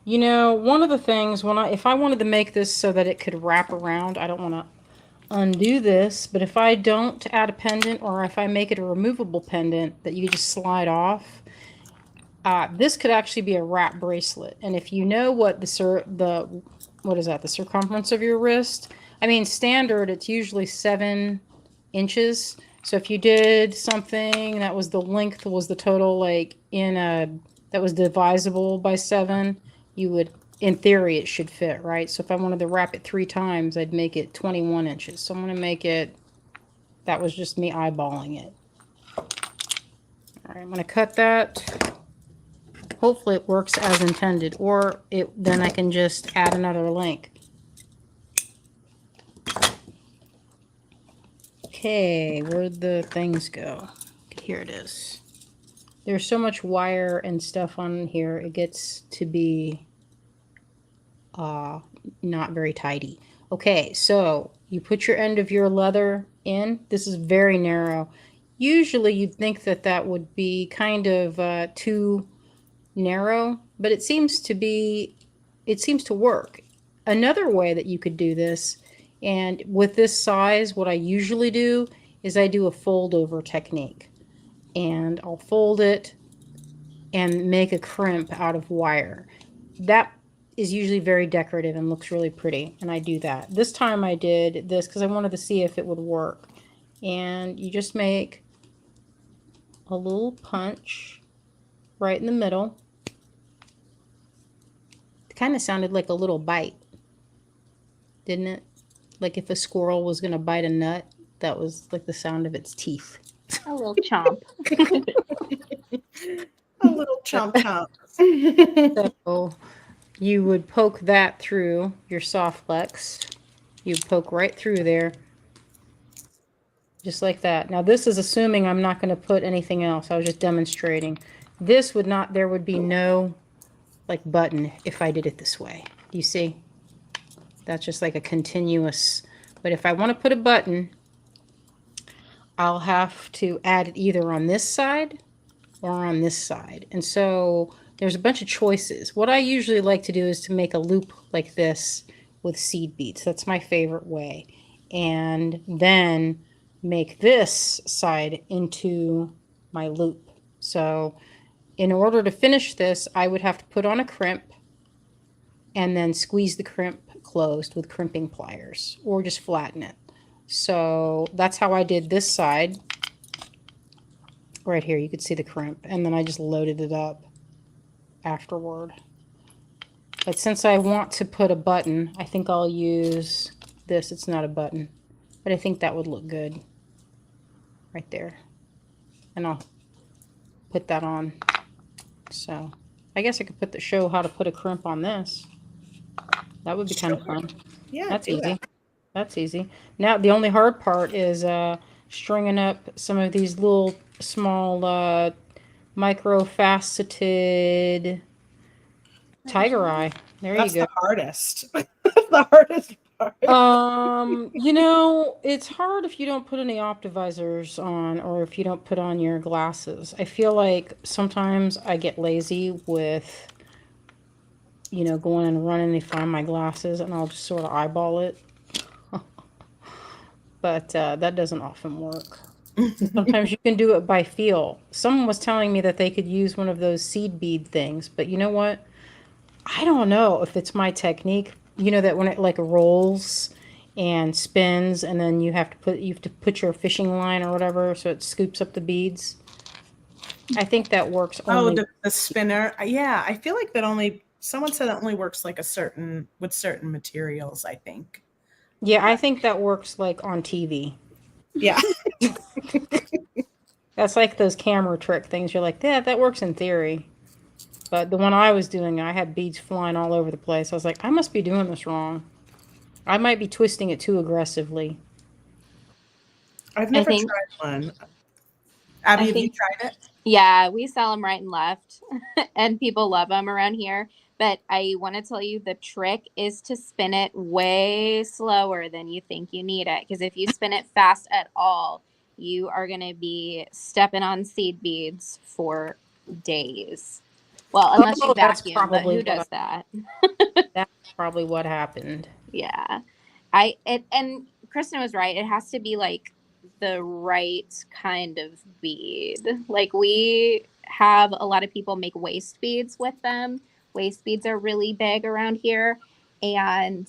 You know, one of the things if I wanted to make this so that it could wrap around, I don't want to undo this, but if I don't add a pendant, or if I make it a removable pendant that you just slide off, this could actually be a wrap bracelet. And if you know what what is that, the circumference of your wrist? I mean, standard, it's usually 7 inches. So if you did something that was the length was the total, like that was divisible by 7, you would, in theory, it should fit, right? So if I wanted to wrap it 3 times, I'd make it 21 inches. So I'm going to make it, that was just me eyeballing it. All right, I'm going to cut that. Hopefully it works as intended, or then I can just add another link. Okay, where'd the things go? Here it is. There's so much wire and stuff on here, it gets to be not very tidy. Okay, so you put your end of your leather in. This is very narrow. Usually you'd think that that would be kind of too narrow, but it seems to work. Another way that you could do this, and with this size, what I usually do is I do a fold over technique, and I'll fold it and make a crimp out of wire. That is usually very decorative and looks really pretty, and I do that. This time I did this because I wanted to see if it would work. And you just make a little punch right in the middle. It kind of sounded like a little bite, didn't it? Like if a squirrel was going to bite a nut, that was like the sound of its teeth. A little chomp. A little chomp chomp. So you would poke that through your Softlex. You'd poke right through there, just like that. Now this is assuming I'm not going to put anything else. I was just demonstrating. This would not, there would be no like button if I did it this way. Do you see? That's just like a continuous, but if I want to put a button, I'll have to add it either on this side or on this side. And so there's a bunch of choices. What I usually like to do is to make a loop like this with seed beads. That's my favorite way. And then make this side into my loop. So in order to finish this, I would have to put on a crimp and then squeeze the crimp closed with crimping pliers, or just flatten it. So that's how I did this side. Right here, you could see the crimp, and then I just loaded it up afterward. But since I want to put a button, I think I'll use this. It's not a button, but I think that would look good right there. And I'll put that on. So I guess I could show how to put a crimp on this. That would be kind of fun. Yeah, That's do easy. that. That's easy. Now the only hard part is stringing up some of these little small micro-faceted tiger eye. There That's you go. the hardest. The hardest part. It's hard if you don't put any optivisors on or if you don't put on your glasses. I feel like sometimes I get lazy with, going and running to find my glasses and I'll just sort of eyeball it. But that doesn't often work. Sometimes you can do it by feel. Someone was telling me that they could use one of those seed bead things, but you know what? I don't know if it's my technique. You know that when it like rolls and spins, and then you have to put your fishing line or whatever, so it scoops up the beads. I think that works Oh, only. the spinner. Yeah, I feel like that someone said it only works like with certain materials, I think. Yeah, I think that works like on TV. Yeah. That's like those camera trick things. You're like, yeah, that works in theory. But the one I was doing, I had beads flying all over the place. I was like, I must be doing this wrong. I might be twisting it too aggressively. I've never tried one. Abbi, have you tried it? Yeah, we sell them right and left, and people love them around here. But I want to tell you the trick is to spin it way slower than you think you need it. Because if you spin it fast at all, you are going to be stepping on seed beads for days. Well, unless you vacuum, but who does that? That's probably what happened. Yeah. And Kristen was right. It has to be like the right kind of bead. Like we have a lot of people make waist beads with them. Waist beads are really big around here. And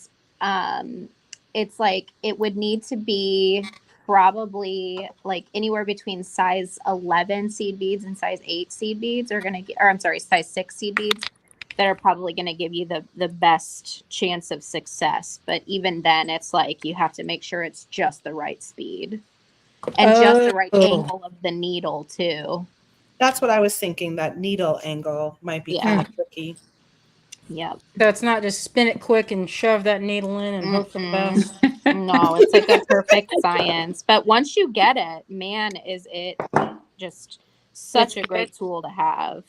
it's like it would need to be probably like anywhere between size 11 seed beads and size 8 seed beads are going to get, or I'm sorry, size 6 seed beads that are probably going to give you the best chance of success. But even then, it's like you have to make sure it's just the right speed and just the right angle of the needle too. That's what I was thinking. That needle angle might be kind of tricky. Yep. So it's not just spin it quick and shove that needle in and hope for the best. No, it's like a perfect science. But once you get it, man, is it just such a great tool to have.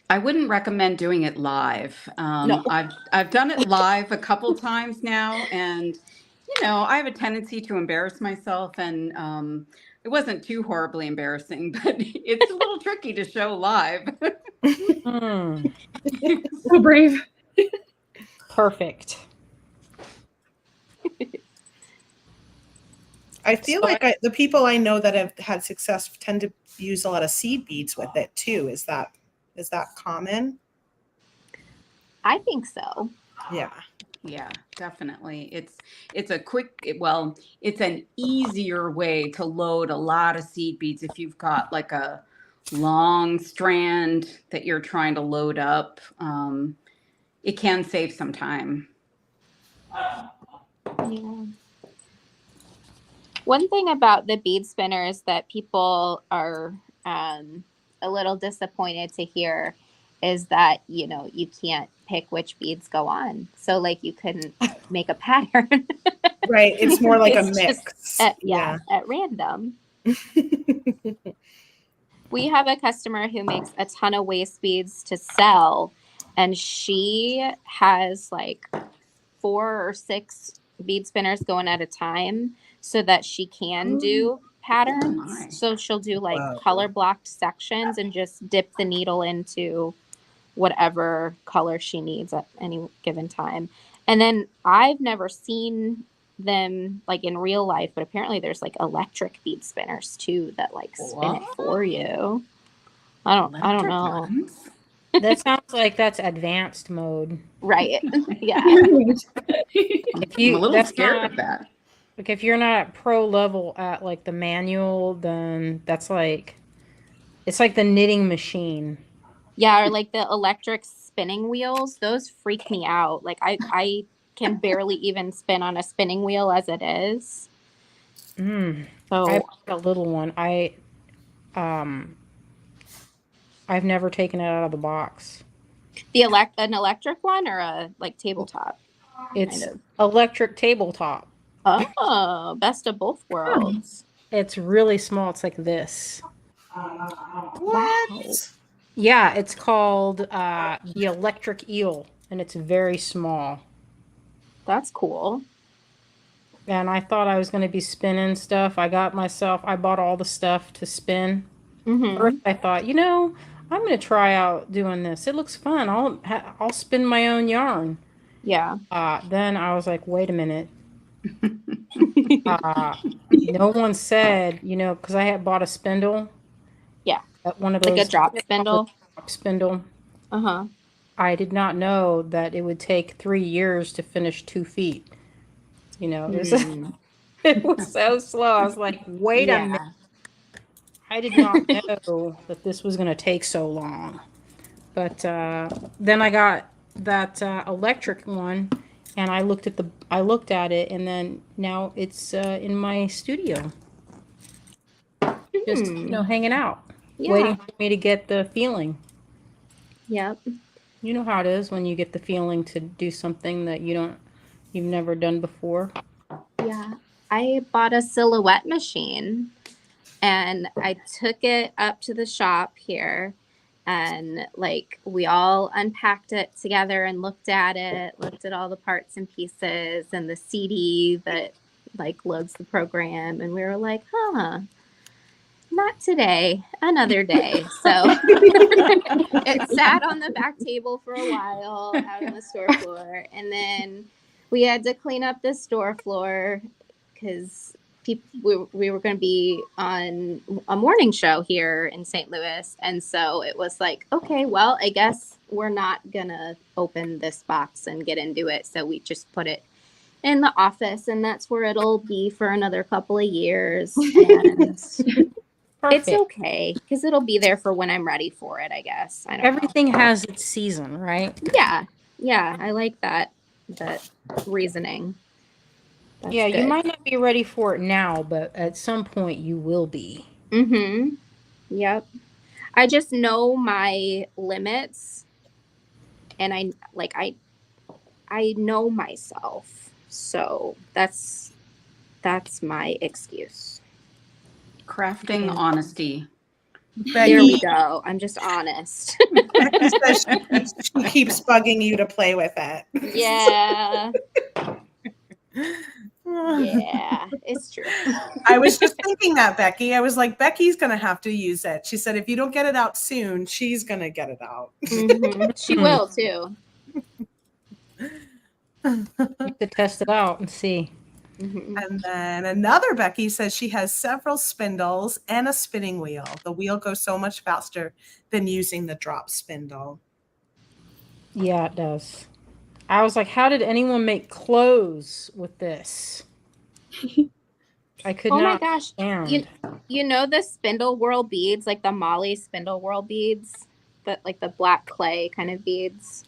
I wouldn't recommend doing it live. No. I've done it live a couple times now, and I have a tendency to embarrass myself, and it wasn't too horribly embarrassing, but it's a little tricky to show live. So brave. Perfect. I feel like the people I know that have had success tend to use a lot of seed beads with it too. Is that common? I think so. Yeah. Yeah, definitely. It's a it's an easier way to load a lot of seed beads if you've got like a long strand that you're trying to load up. It can save some time. Yeah. One thing about the bead spinners that people are a little disappointed to hear is that, you can't pick which beads go on. So like you couldn't make a pattern. Right. It's more like a mix. At random. We have a customer who makes a ton of waist beads to sell, and she has like 4 or 6 bead spinners going at a time so that she can do patterns. So she'll do like color blocked sections and just dip the needle into whatever color she needs at any given time. And then I've never seen them like in real life, but apparently there's like electric bead spinners too that like spin it for you. I don't know. That sounds like that's advanced mode. Right. Yeah. I'm a little scared of that. Like if you're not at pro level at like the manual, then that's like, it's like the knitting machine. Yeah, or like the electric spinning wheels, those freak me out. Like I can barely even spin on a spinning wheel as it is. So I have a little one. I've never taken it out of the box. An electric one or a like tabletop? It's Kind of. electric tabletop. Oh, best of both worlds. It's really small. It's like this. What? Yeah, it's called the electric eel, and it's very small. That's cool. And I thought I was going to be spinning stuff. I bought all the stuff to spin. Mm-hmm. First, I thought, I'm going to try out doing this. It looks fun. I'll spin my own yarn. Yeah. Then I was like, wait a minute. No one said, because I had bought a spindle. Yeah. One of those. Like a drop spindle. Drop spindle. Uh-huh. I did not know that it would take 3 years to finish 2 feet. It was so slow. I was like, wait a minute. I did not know that this was going to take so long. But then I got that electric one, and I looked at it, and then now it's in my studio, just hanging out, waiting for me to get the feeling. Yep. You know how it is when you get the feeling to do something that you've never done before. Yeah. I bought a silhouette machine and I took it up to the shop here, and like we all unpacked it together and looked at all the parts and pieces and the CD that like loads the program, and we were like, not today, another day. So it sat on the back table for a while out on the store floor, and then we had to clean up the store floor because we were going to be on a morning show here in St. Louis. And so it was like, okay, well, I guess we're not going to open this box and get into it. So we just put it in the office, and that's where it'll be for another couple of years. And it's okay because it'll be there for when I'm ready for it, I guess. I don't know. Everything has its season, right? Yeah. Yeah. I like that reasoning. That's yeah, good. You might not be ready for it now, but at some point you will be. Mm-hmm. Yep. I just know my limits, and I know myself. So that's my excuse. Crafting honesty. There we go. I'm just honest. Becky says she keeps bugging you to play with it. Yeah. Yeah, it's true. I was just thinking that, Becky. I was like, Becky's going to have to use it. She said, if you don't get it out soon, she's going to get it out. Mm-hmm. She will, too. You could test it out and see. Mm-hmm. And then another Becky says she has several spindles and a spinning wheel. The wheel goes so much faster than using the drop spindle. Yeah, it does. I was like, how did anyone make clothes with this? I could not. Oh my gosh. Understand. You know the spindle whirl beads, like the Molly spindle whirl beads, that like the black clay kind of beads.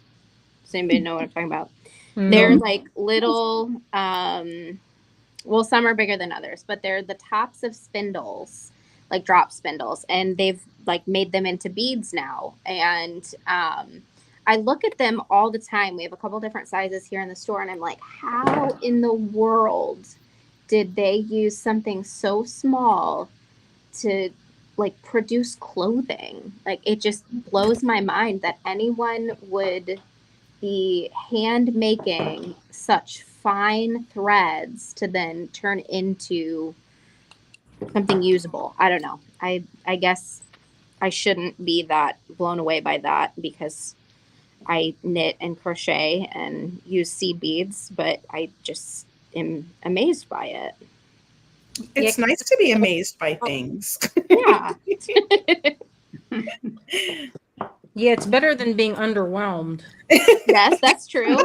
Does anybody know what I'm talking about? No. They're like little, well, some are bigger than others, but they're the tops of spindles, like drop spindles, and they've like made them into beads now. And I look at them all the time. We have a couple different sizes here in the store, and I'm like, how in the world did they use something so small to like produce clothing? Like, it just blows my mind that anyone would be hand making such fine threads to then turn into something usable. I don't know. I guess I shouldn't be that blown away by that because I knit and crochet and use seed beads, but I just am amazed by it. It's nice to be amazed by things. Yeah. Yeah, it's better than being underwhelmed. Yes, that's true.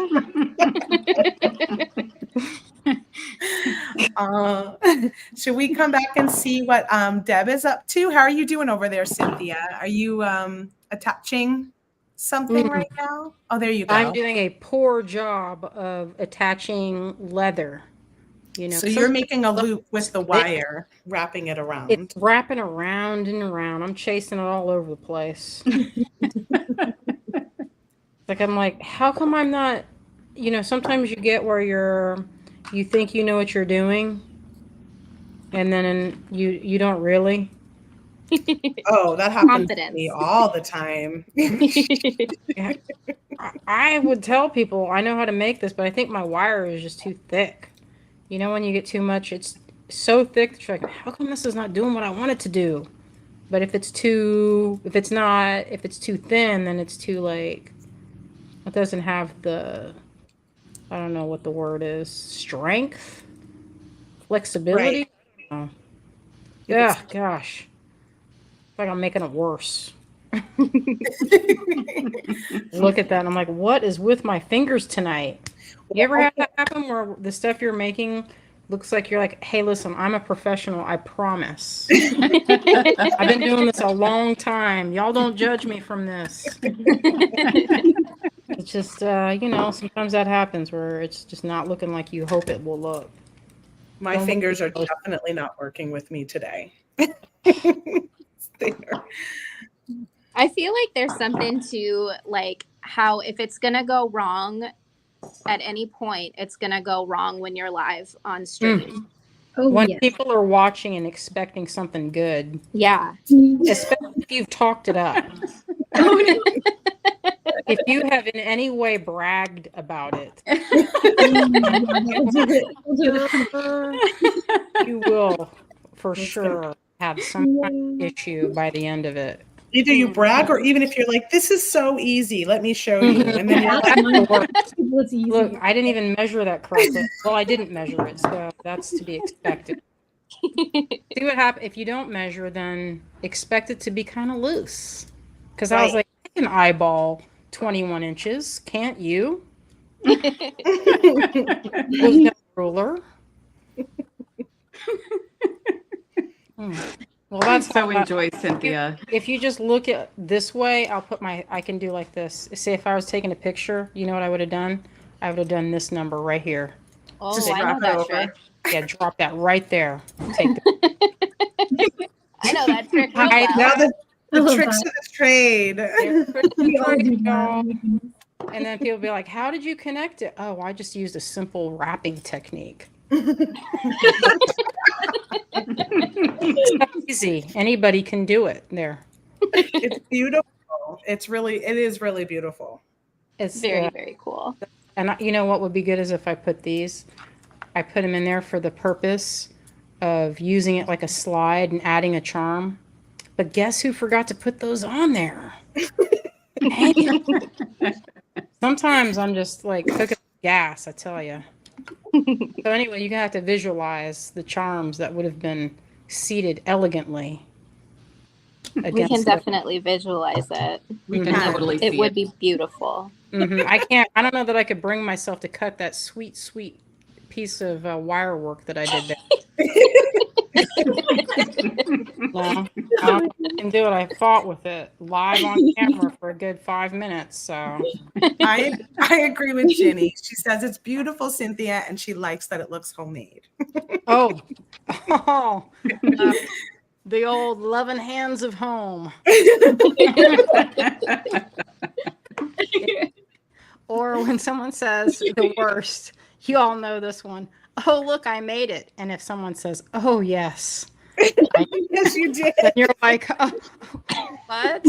Should we come back and see what Deb is up to? How are you doing over there, Cynthia? Are you attaching something right now? Oh, there you go. I'm doing a poor job of attaching leather. You know, So you're making a loop with the wire, wrapping it around. it's wrapping around and around. I'm chasing it all over the place. Like, I'm like, how come I'm not, you know, sometimes you get where you think you know what you're doing, and then you don't really. Oh, that happens to Confidence. me all the time. Yeah. I would tell people I know how to make this, but I think my wire is just too thick. You know, when you get too much, it's so thick that you're like, how come this is not doing what I want it to do? But if it's too thin, then it's too like, it doesn't have the, I don't know what the word is, strength, flexibility. Oh. Yeah, gosh. It's like I'm making it worse. Look at that. And I'm like, what is with my fingers tonight? You ever have that happen where the stuff you're making looks like you're like, hey, listen, I'm a professional, I promise. I've been doing this a long time. Y'all don't judge me from this. It's just, you know, sometimes that happens where it's just not looking like you hope it will look. My fingers are definitely not working with me today. I feel like there's something to like how if it's gonna go wrong at any point, it's gonna go wrong when you're live on stream. Oh, When yes. people are watching and expecting something good, Yeah. especially if you've talked it up. If you have in any way bragged about it, you will for sure have some kind of issue by the end of it. Either you brag or even if you're like, this is so easy, let me show you. And then you're like, What's easy? Look, I didn't even measure that correctly. Well, I didn't measure it, so that's to be expected. See what happens if you don't measure, then expect it to be kind of loose. Because I was like, I can eyeball 21 inches, can't you? With no ruler. Well, that's so enjoy, Cynthia. If you just look at this way, I can do like this. Say if I was taking a picture, you know what I would have done? I would have done this number right here. Oh, Just I know drop it that over. trick. Yeah, drop that right there. Take the I know that trick real I- well. now the I love tricks that. of the trade. We all do y'all. that. And then people be like, how did you connect it? Oh, I just used a simple wrapping technique. It's easy. Anybody can do it there. It's beautiful. It is really beautiful. It's Very, very cool. and you know what would be good is if I put them in there for the purpose of using it like a slide and adding a charm. But guess who forgot to put those on there? Hey. Sometimes I'm just like cooking gas, I tell you. So anyway, you have to visualize the charms that would have been seated elegantly. We can definitely visualize it. We can totally see It would be beautiful. I don't know that I could bring myself to cut that sweet piece of wire work that I did there. No, I can do it. I fought with it live on camera for a good 5 minutes. So I agree with Ginny. She says it's beautiful, Cynthia, and she likes that it looks homemade. The old loving hands of home. Or when someone says the worst, you all know this one. Oh, look, I made it. And if someone says, oh, yes. Yes, you did. Then you're like, oh, what?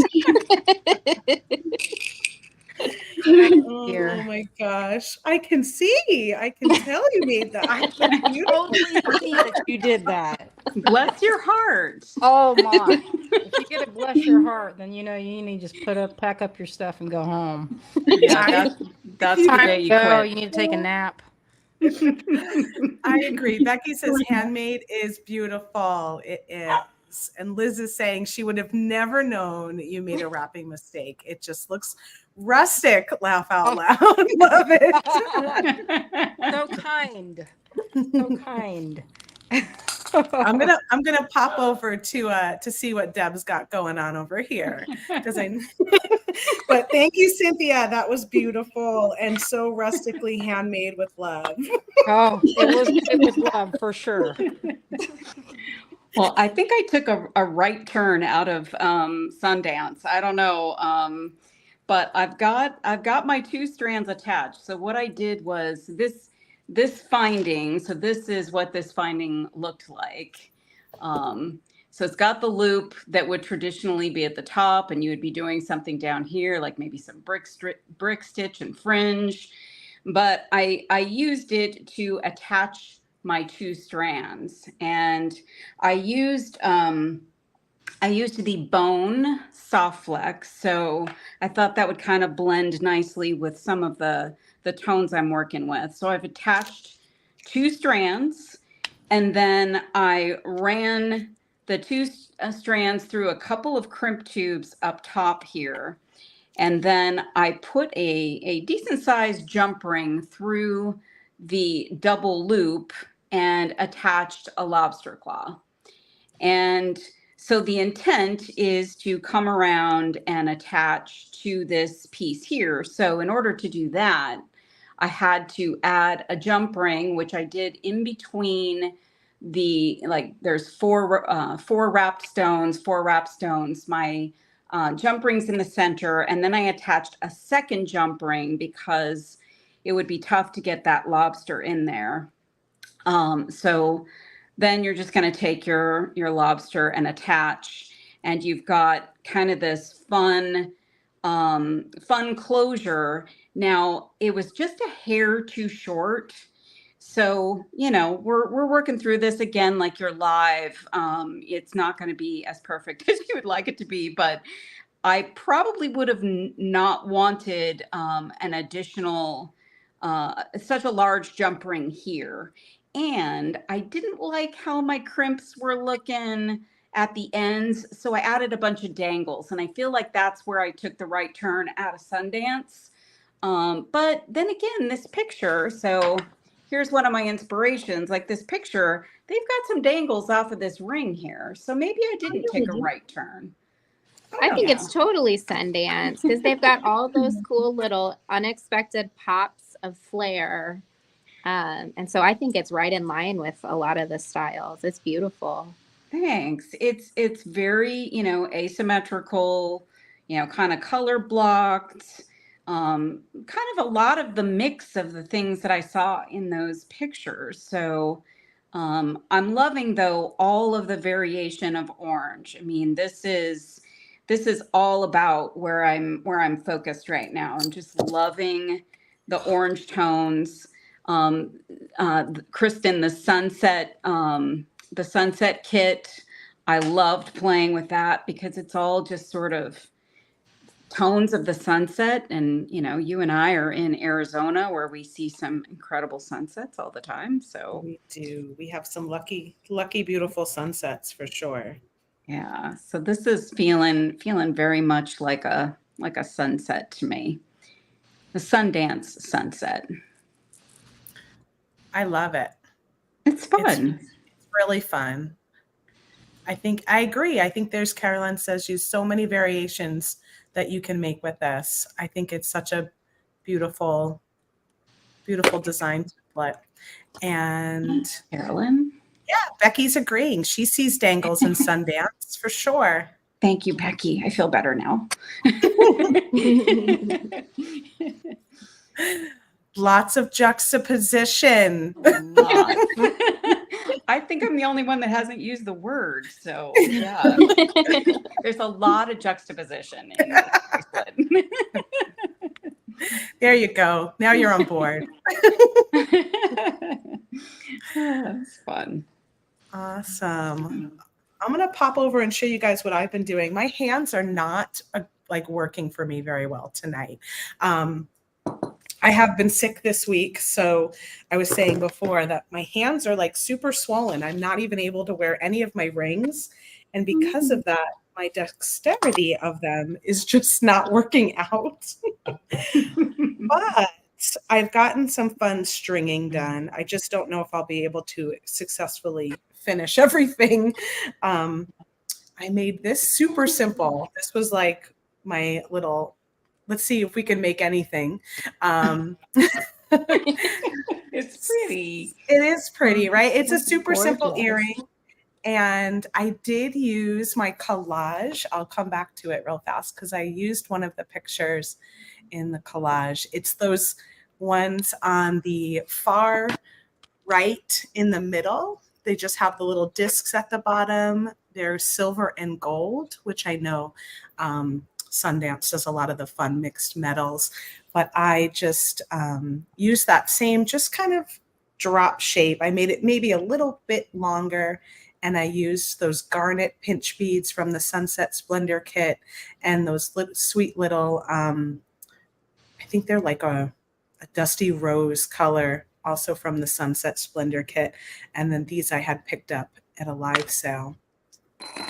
Oh my gosh. I can tell you made that. I totally see that you did that. Bless your heart. Oh my. If you get a bless your heart, then you know you need to just pack up your stuff and go home. Yeah, that's the day you quit. You need to take a nap. I agree. Becky says handmade is beautiful. It is. And Liz is saying she would have never known you made a wrapping mistake. It just looks rustic. Laugh out loud. Love it. So kind. So kind. I'm gonna pop over to see what Deb's got going on over here, because but thank you, Cynthia. That was beautiful and so rustically handmade with love. Oh, it was love for sure. Well, I think I took a right turn out of Sundance. I don't know, but I've got my 2 strands attached. So what I did was this finding. So this is what this finding looked like. So it's got the loop that would traditionally be at the top, and you would be doing something down here, like maybe some brick stitch and fringe. But I used it to attach my 2 strands, and I used the bone soft flex. So I thought that would kind of blend nicely with some of the tones I'm working with. So I've attached 2 strands, and then I ran the 2 strands through a couple of crimp tubes up top here. And then I put a decent sized jump ring through the double loop and attached a lobster claw. And so the intent is to come around and attach to this piece here. So in order to do that, I had to add a jump ring, which I did in between there's four wrapped stones, my jump rings in the center, and then I attached a second jump ring because it would be tough to get that lobster in there. So then you're just going to take your lobster and attach, and you've got kind of this fun closure. Now, it was just a hair too short. So, we're working through this again, like you're live. It's not going to be as perfect as you would like it to be, but I probably would have not wanted an additional, such a large jump ring here. And I didn't like how my crimps were looking at the ends. So I added a bunch of dangles, and I feel like that's where I took the right turn out of Sundance. But then again, this picture, so here's one of my inspirations, like this picture, they've got some dangles off of this ring here. So maybe I didn't take a right turn. I think it's totally Sundance because they've got all those cool little unexpected pops of flair. And so I think it's right in line with a lot of the styles. It's beautiful. Thanks. It's very, asymmetrical, kind of color blocked, kind of a lot of the mix of the things that I saw in those pictures. So I'm loving, though, all of the variation of orange. I mean, this is all about where I'm focused right now. I'm just loving the orange tones. Kristen, the sunset kit, I loved playing with that because it's all just sort of tones of the sunset. And, you and I are in Arizona where we see some incredible sunsets all the time. So we do. We have some lucky, beautiful sunsets for sure. Yeah. So this is feeling very much like a sunset to me. The Sundance sunset. I love it. It's fun. It's really fun. I agree. I think there's, Carolyn says, use so many variations that you can make with this. I think it's such a beautiful, beautiful design template. And Carolyn? Yeah, Becky's agreeing. She sees dangles in Sundance for sure. Thank you, Becky. I feel better now. Lots of juxtaposition. I think I'm the only one that hasn't used the word. So yeah, there's a lot of juxtaposition in this bracelet. There you go. Now you're on board. That's fun. Awesome. I'm going to pop over and show you guys what I've been doing. My hands are not working for me very well tonight. I have been sick this week, so I was saying before that my hands are super swollen. I'm not even able to wear any of my rings. And because of that, my dexterity of them is just not working out. But I've gotten some fun stringing done. I just don't know if I'll be able to successfully finish everything. I made this super simple. This was like my little, let's see if we can make anything. It's pretty. It is pretty, right? It's a It's super simple gorgeous. earring. And I did use my collage. I'll come back to it real fast because I used one of the pictures in the collage. It's those ones on the far right in the middle. They just have the little discs at the bottom. They're silver and gold, which I know Sundance does a lot of the fun mixed metals. But I just used that same just kind of drop shape. I made it maybe a little bit longer. And I used those garnet pinch beads from the Sunset Splendor kit and those sweet little, I think they're like a dusty rose color, also from the Sunset Splendor kit. And then these I had picked up at a live sale.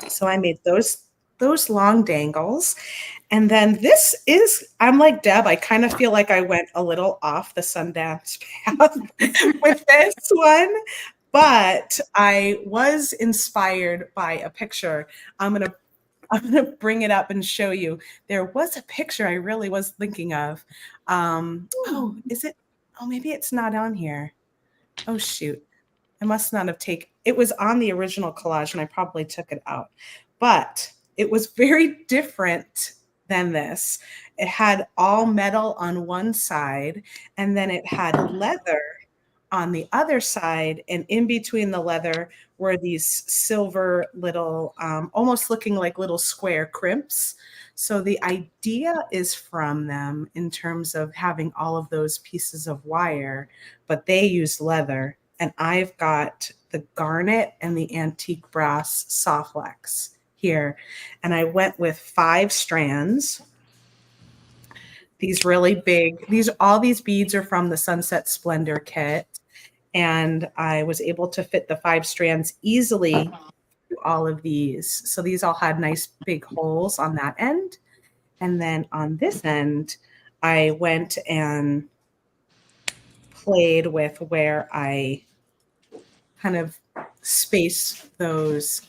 So I made those long dangles. And then this is, I'm like Deb, I kind of feel like I went a little off the Sundance path with this one. But I was inspired by a picture. I'm gonna bring it up and show you. There was a picture I really was thinking of. Oh, is it? Oh, maybe it's not on here. Oh shoot. I must not have taken it. Was on the original collage and I probably took it out. But it was very different than this. It had all metal on one side, and then it had leather on the other side, and in between the leather were these silver little, almost looking like little square crimps. So the idea is from them in terms of having all of those pieces of wire, but they use leather. And I've got the garnet and the antique brass softlex here. And I went with 5 strands. These really big, all these beads are from the Sunset Splendor kit. And I was able to fit the 5 strands easily through all of these. So these all had nice big holes on that end. And then on this end, I went and played with where I kind of space those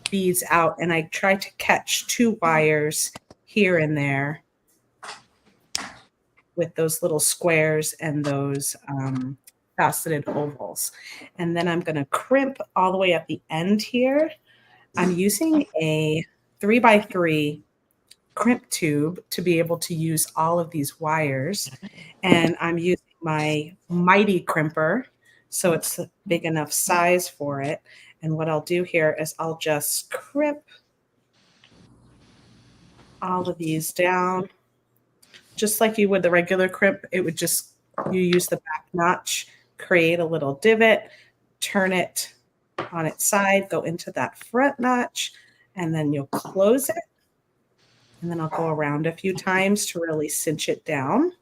beads out. And I tried to catch 2 wires here and there with those little squares and those faceted ovals. And then I'm going to crimp all the way at the end here. I'm using a 3x3 crimp tube to be able to use all of these wires. And I'm using my mighty crimper, so it's a big enough size for it. And what I'll do here is I'll just crimp all of these down, just like you would the regular crimp. It would just, you use the back notch, create a little divot, turn it on its side, go into that front notch, and then you'll close it. And then I'll go around a few times to really cinch it down.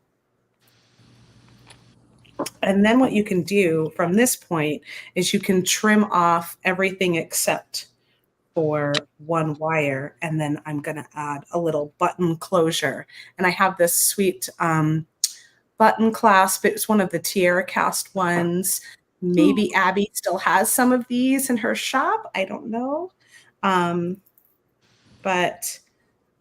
And then what you can do from this point is you can trim off everything except for 1 wire. And then I'm going to add a little button closure. And I have this sweet button clasp. It's one of the Tiara cast ones. Maybe Abbi still has some of these in her shop. I don't know. But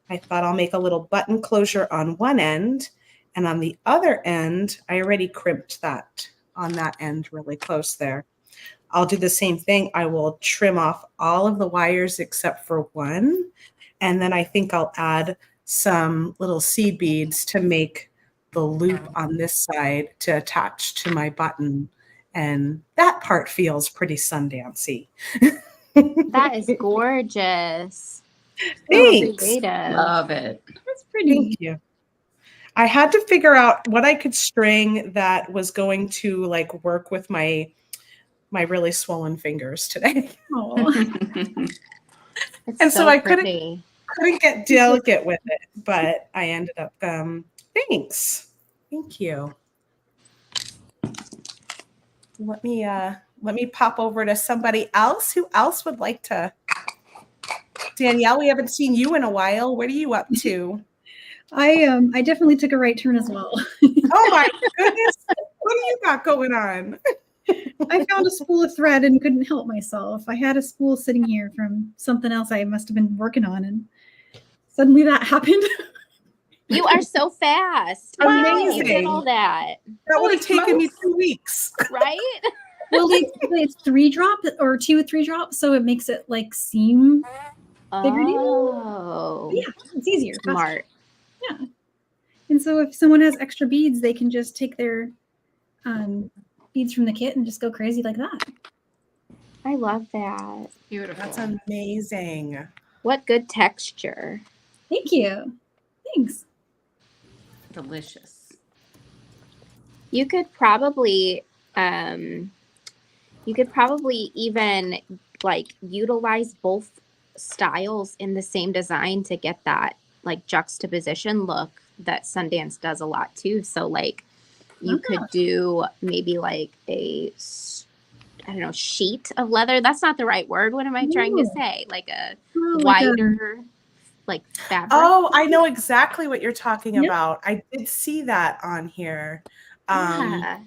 I thought I'll make a little button closure on one end. And on the other end, I already crimped that on that end really close there. I'll do the same thing. I will trim off all of the wires except for 1. And then I think I'll add some little seed beads to make the loop on this side to attach to my button. And that part feels pretty Sundancey. That is gorgeous. Thanks. Creative. Love it. That's pretty. Thank you. I had to figure out what I could string that was going to like work with my really swollen fingers today. Oh, It's And so I couldn't pretty. get delicate with it, but I ended up thanks. Thank you. Let me pop over to somebody else. Who else would like to? Danielle, we haven't seen you in a while. What are you up to? I definitely took a right turn as well. Oh my goodness. What do you got going on? I found a spool of thread and couldn't help myself. I had a spool sitting here from something else I must have been working on, and suddenly that happened. You are so fast. Wow, you did Amazing. all that, That would have Holy taken me smokes. 2 weeks. right? Well, it's 3 drop or 2 or 3 drops, so it makes it like seem bigger deal. Oh, Yeah, it's easier. faster. smart. Yeah. And so if someone has extra beads, they can just take their beads from the kit and just go crazy like that. I love that. Beautiful. That's amazing. What good texture. Thank you. Thanks. Delicious. You could probably even like utilize both styles in the same design to get that like juxtaposition look that Sundance does a lot too. So like you could do maybe like I don't know, sheet of leather. That's not the right word. What am I trying to Ooh. say? Like a Like wider like fabric. Oh, I know exactly what you're talking Yep. about. I did see that on here. Yeah.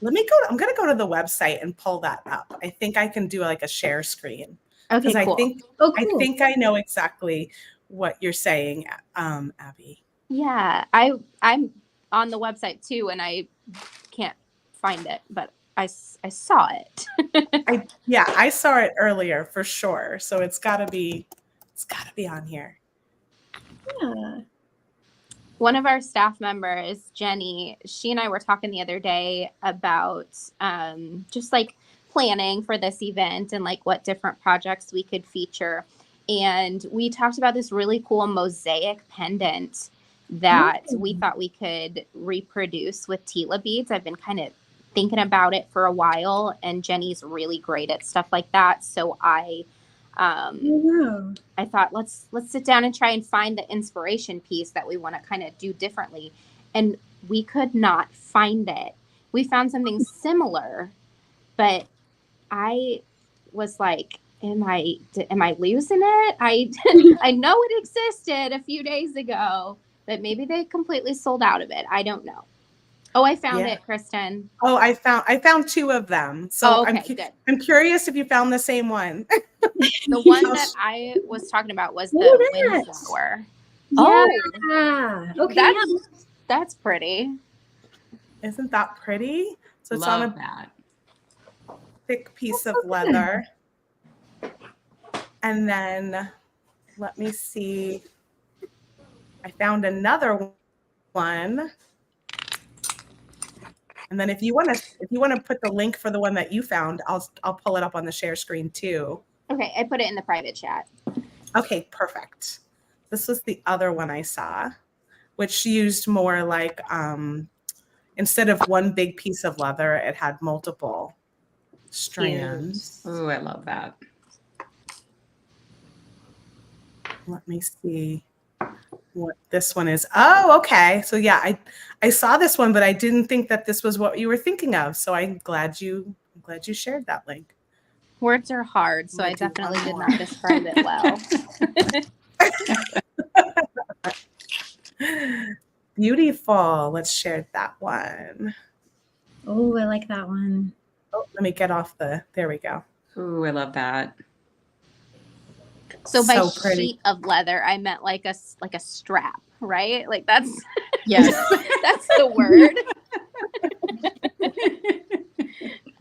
Let me go. I'm going to go to the website and pull that up. I think I can do like a share screen Okay, because cool. I think I know exactly what you're saying, Abby. Yeah, I'm on the website too, and I can't find it, but I saw it. I saw it earlier for sure. So it's got to be on here. Yeah. One of our staff members, Jenny, she and I were talking the other day about just like planning for this event and like what different projects we could feature. And we talked about this really cool mosaic pendant that we thought we could reproduce with Tila beads. I've been kind of thinking about it for a while, and Jenny's really great at stuff like that. So I thought let's sit down and try and find the inspiration piece that we want to kind of do differently. And we could not find it. We found something similar, but I was like, am I losing it? I know it existed a few days ago, but maybe they completely sold out of it. I don't know. Oh, I found it, Kristen. Oh, I found 2 of them. So good. I'm curious if you found the same one. The one that I was talking about was the windflower. Yeah. Okay. That's pretty. Isn't that pretty? So it's Love on a that. thick piece of leather. And then let me see. I found another one. And then if you want to put the link for the one that you found, I'll pull it up on the share screen too. Okay, I put it in the private chat. Okay, perfect. This was the other one I saw, which used more like instead of one big piece of leather, it had multiple strands. Oh, I love that. Let me see what this one is. Oh, okay. So yeah, I saw this one, but I didn't think that this was what you were thinking of. So I'm glad you shared that link. Words are hard, so I definitely did not describe it well. Beautiful. Let's share that one. Oh, I like that one. Oh, let me get off there we go. Oh, I love that. So by So pretty. sheet of leather, I meant like a strap, right? Like that's Yes. that's the word.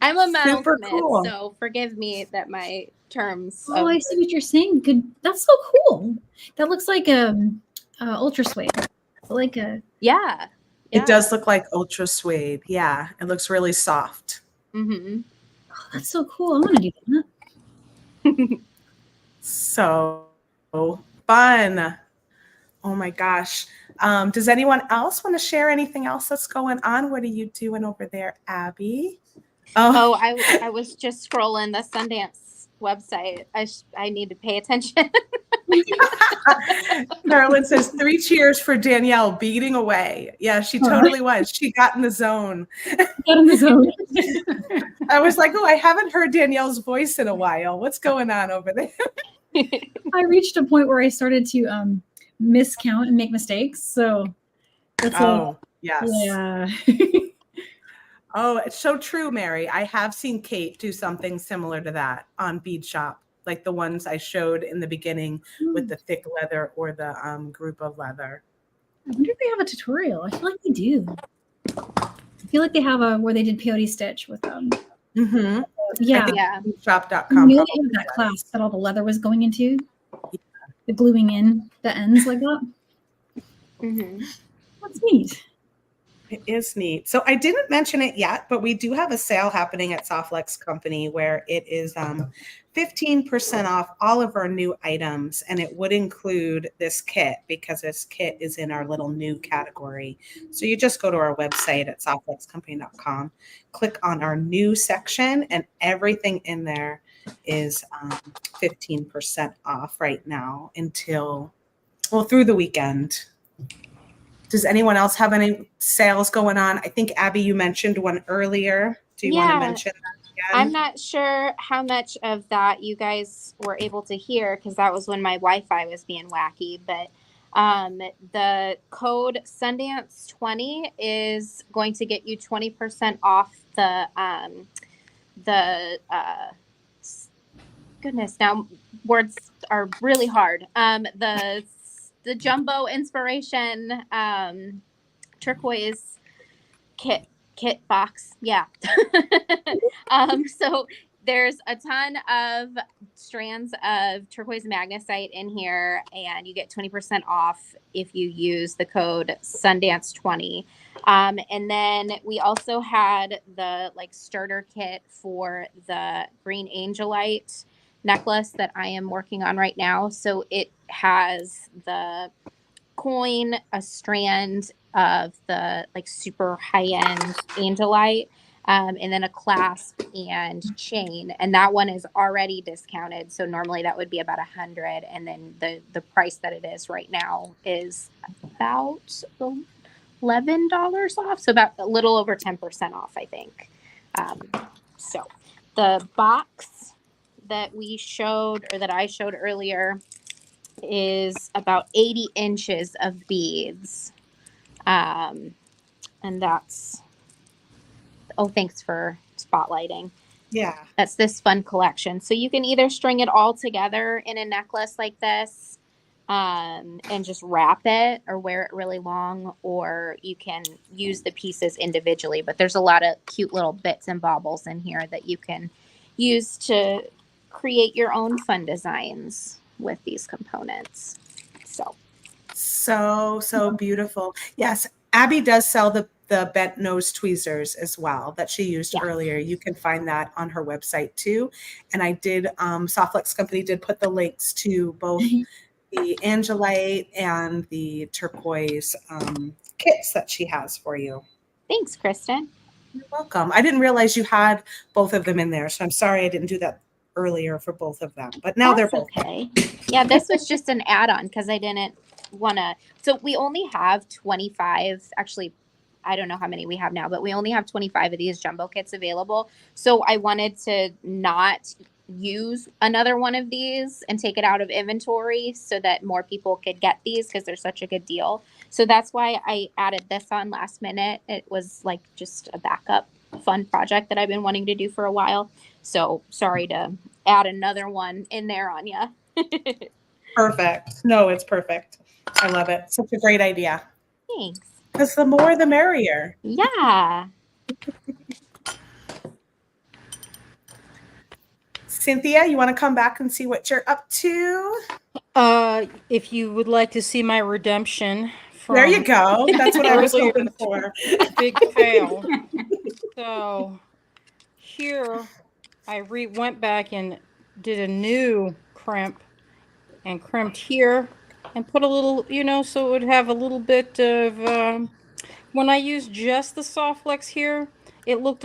I'm a Super metalsmith, cool. so forgive me that my terms. Oh, I see what you're saying. Good. That's so cool. That looks like ultra suede. Like a Yeah. It does look like ultra suede. Yeah, it looks really soft. Mm-hmm. Oh, that's so cool. I want to do that. So fun. Oh my gosh. Does anyone else want to share anything else that's going on? What are you doing over there, Abby? Oh, I was just scrolling the Sundance website. I need to pay attention. Carolyn says 3 cheers for Danielle beating away. Yeah, she totally was. She got in the zone. Got in the zone. I was like, oh, I haven't heard Danielle's voice in a while. What's going on over there? I reached a point where I started to miscount and make mistakes. So that's Yes. yeah. Oh, it's so true, Mary. I have seen Kate do something similar to that on Bead Shop, like the ones I showed in the beginning with the thick leather or the group of leather. I wonder if they have a tutorial. I feel like they do. I feel like they have a where they did peyote stitch with them. Mm-hmm. Yeah. Yeah. I Shop.com. knew they had that class that all the leather was going into. The gluing in the ends like that. Mm-hmm. That's neat. It is neat. So I didn't mention it yet, but we do have a sale happening at Softlex Company where it is 15% off all of our new items. And it would include this kit because this kit is in our little new category. So you just go to our website at softlexcompany.com, click on our new section, and everything in there is 15% off right now until, well, through the weekend. Does anyone else have any sales going on? I think, Abby, you mentioned one earlier. Do you want to mention that again? I'm not sure how much of that you guys were able to hear because that was when my Wi-Fi was being wacky. But the code Sundance 20 is going to get you 20% off goodness, now words are really hard. The jumbo inspiration turquoise kit box. Yeah. So there's a ton of strands of turquoise magnesite in here, and you get 20% off if you use the code Sundance 20. And then we also had the starter kit for the green angelite necklace that I am working on right now. So it has the coin, a strand of the super high-end angelite, and then a clasp and chain, and that one is already discounted. So normally that would be about $100, and then the price that it is right now is about $11 off, so about a little over 10% off, I think. So the box that we showed, or that I showed earlier, is about 80 inches of beads. And that's, thanks for spotlighting. Yeah. That's this fun collection. So you can either string it all together in a necklace like this, and just wrap it or wear it really long, or you can use the pieces individually. But there's a lot of cute little bits and baubles in here that you can use to create your own fun designs with these components. So beautiful. Yes, Abby does sell the bent nose tweezers as well that she used earlier. You can find that on her website too. And I did, Softlex Company did put the links to both the angelite and the turquoise kits that she has for you. Thanks, Kristen. You're welcome. I didn't realize you had both of them in there, so I'm sorry I didn't do that earlier for both of them, but now That's they're both okay. Yeah, this was just an add-on because I didn't want to. So we only have 25. Actually, I don't know how many we have now, but we only have 25 of these jumbo kits available. So I wanted to not use another one of these and take it out of inventory so that more people could get these because they're such a good deal. So that's why I added this on last minute. It was just a backup fun project that I've been wanting to do for a while. So sorry to add another one in there on you. perfect. No, it's perfect. I love it. Such a great idea. Thanks. Because the more, the merrier. Yeah. Cynthia, you want to come back and see what you're up to? If you would like to see my redemption from There you go. That's what I was hoping for. Big fail. So here I went back and did a new crimp and crimped here and put a little, so it would have a little bit of, when I used just the Softlex here, it looked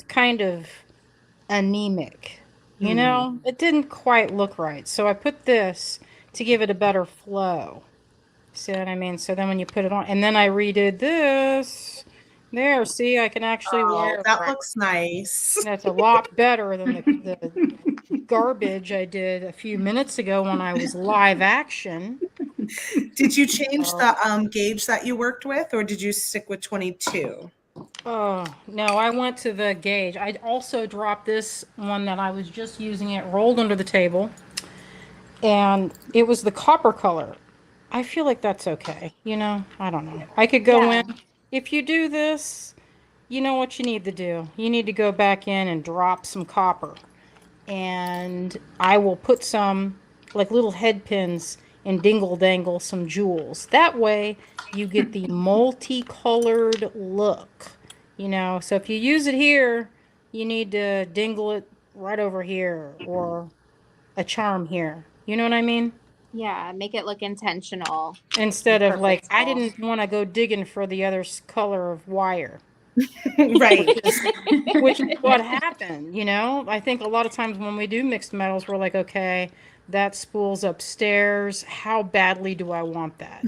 kind of anemic, it didn't quite look right. So I put this to give it a better flow. See what I mean? So then when you put it on, and then I redid this. There, see, I can actually wear that. Looks nice. That's a lot better than the garbage I did a few minutes ago when I was live action. Did you change the gauge that you worked with, or did you stick with 22? Oh, no, I went to the gauge. I also dropped this one that I was just using it, rolled under the table, and it was the copper color. I feel like that's okay. I don't know. I could go Yeah. in. If you do this, you know what you need to do. You need to go back in and drop some copper. And I will put some like little head pins and dingle dangle some jewels. That way you get the multicolored look. So if you use it here, you need to dingle it right over here or a charm here. You know what I mean? Yeah, make it look intentional Instead and of like, I purposeful. didn't want to go digging for the other color of wire. Right. Which is what happened. I think a lot of times when we do mixed metals, we're like, okay, that spool's upstairs. How badly do I want that?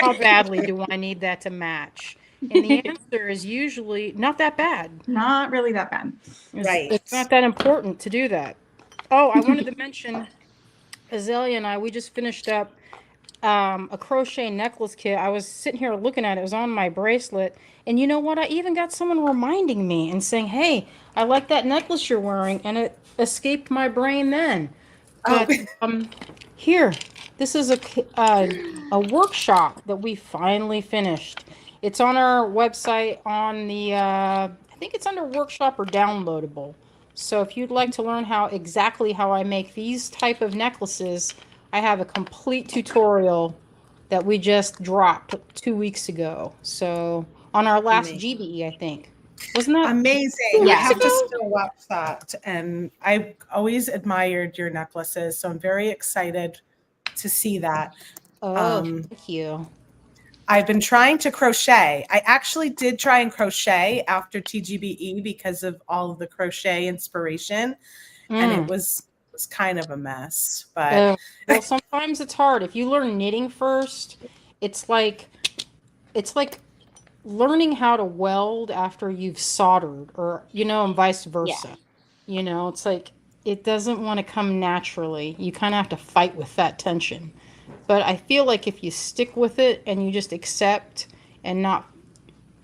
How badly do I need that to match? And the answer is usually not that bad. Not really that bad. Right. It's not that important to do that. Oh, I wanted to mention Azalea and I, we just finished up a crochet necklace kit. I was sitting here looking at it. It was on my bracelet. And you know what? I even got someone reminding me and saying, hey, I like that necklace you're wearing. And it escaped my brain then. But here, this is a workshop that we finally finished. It's on our website on the, I think it's under workshop or downloadable. So if you'd like to learn exactly how I make these type of necklaces, I have a complete tutorial that we just dropped 2 weeks ago. So on our last Amazing. GBE, I think. Wasn't that Amazing. Yeah. I have to still watch that. And I've always admired your necklaces. So I'm very excited to see that. Oh, thank you. I've been trying to crochet. I actually did try and crochet after TGBE because of all of the crochet inspiration. And it was kind of a mess. But well, sometimes it's hard. If you learn knitting first, it's like learning how to weld after you've soldered, or and vice versa. It's like it doesn't want to come naturally. You kind of have to fight with that tension. But I feel like if you stick with it and you just accept and not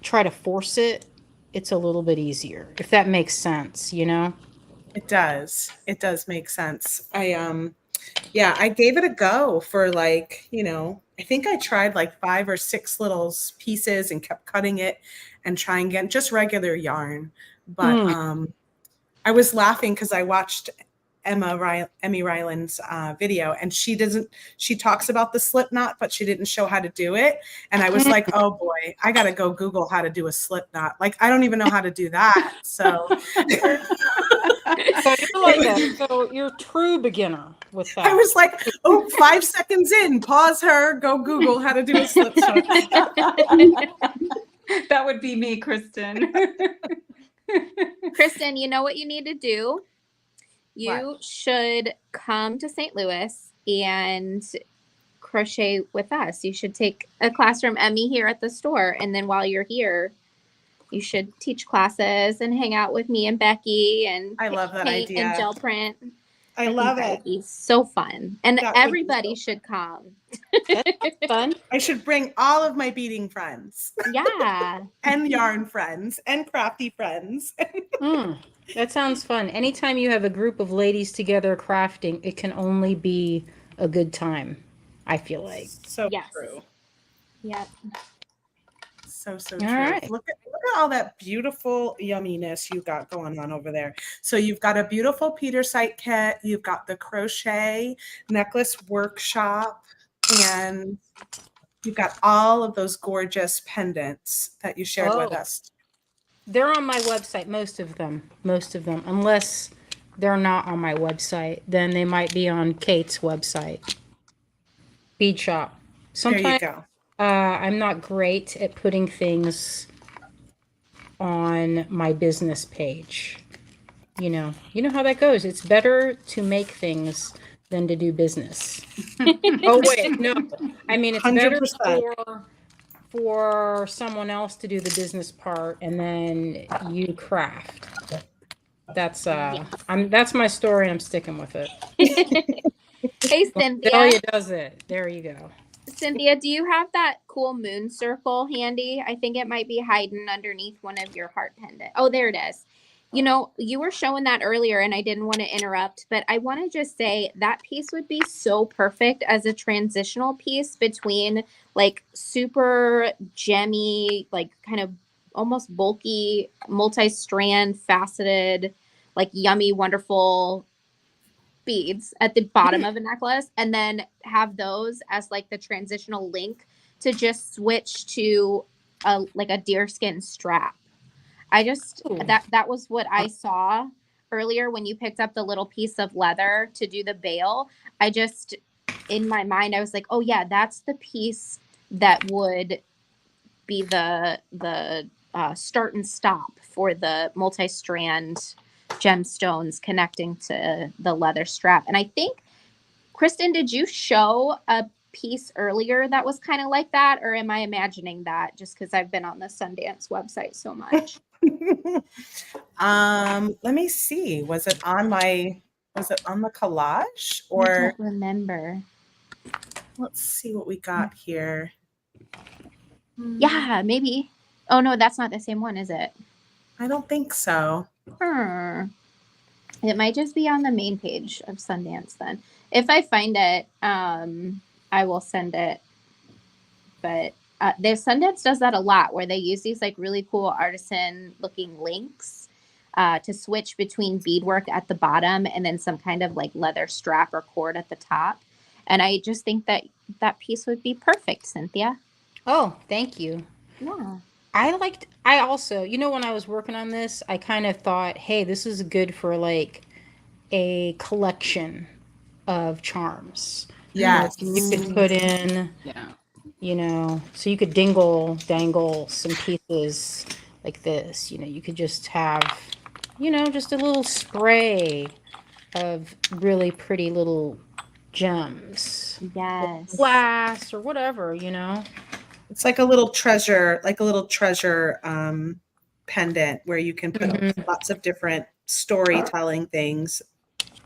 try to force it, it's a little bit easier, if that makes sense, It does. It does make sense. I gave it a go for I think I tried like 5 or 6 little pieces and kept cutting it and trying again, just regular yarn. But I was laughing because I watched Emmy Ryland's video, and she talks about the slip knot, but she didn't show how to do it. And I was like, oh boy, I got to go Google how to do a slip knot. Like, I don't even know how to do that. So so you're a true beginner with that. I was like, 5 seconds in, pause her, go Google how to do a slip knot. That would be me, Kristen. Kristen, you know what you need to do? You should come to St. Louis and crochet with us. You should take a class from Emmy here at the store. And then while you're here, you should teach classes and hang out with me and Becky and I love that paint idea. and gel print. I love That it. would be so fun. And That would be everybody so should come. That's fun. I should bring all of my beading friends Yeah. and yarn friends and crafty friends. That sounds fun. Anytime you have a group of ladies together crafting, it can only be a good time, I feel like. So Yes. true. Yep. So true. right. Look at all that beautiful yumminess you got going on over there. So you've got a beautiful Peter site kit, you've got the crochet necklace workshop, and you've got all of those gorgeous pendants that you shared with us. They're on my website, most of them, unless they're not on my website, then they might be on Kate's website. Bead shop. There you Sometimes go. I'm not great at putting things on my business page. You know how that goes. It's better to make things than to do business. Oh wait, no. I mean, it's better 100%. for someone else to do the business part and then you craft. That's that's my story and I'm sticking with it. Hey, Cynthia. Delia does it. There you go. Cynthia, do you have that cool moon circle handy? I think it might be hiding underneath one of your heart pendant. Oh, there it is. You know, you were showing that earlier and I didn't want to interrupt, but I want to just say that piece would be so perfect as a transitional piece between like super gemmy, like kind of almost bulky, multi-strand, faceted, like yummy, wonderful beads at the bottom of a necklace, and then have those as like the transitional link to just switch to a like a deerskin strap. I just that was what I saw earlier when you picked up the little piece of leather to do the bail. I just in my mind I was like, oh yeah, that's the piece that would be the start and stop for the multi-strand gemstones connecting to the leather strap. And I think, Kristen, did you show a piece earlier that was kind of like that, or am I imagining that just because I've been on the Sundance website so much? Let me see. Was it on the collage I or don't remember. let's see what we got here. Yeah, maybe. Oh no, that's not the same one, is it? I don't think so. It might just be on the main page of Sundance then. If I find it, I will send it. But Sundance does that a lot, where they use these like really cool artisan looking links to switch between beadwork at the bottom and then some kind of like leather strap or cord at the top. And I just think that that piece would be perfect, Cynthia. Oh, thank you. Yeah. I also, you know, when I was working on this, I kind of thought, hey, this is good for like a collection of charms. Yes. You could put in, Yeah. you know, so you could dangle some pieces like this. You know, you could just have, you know, just a little spray of really pretty little gems. Yes. Glass or whatever, you know. It's like a little treasure, pendant where you can put lots of different storytelling things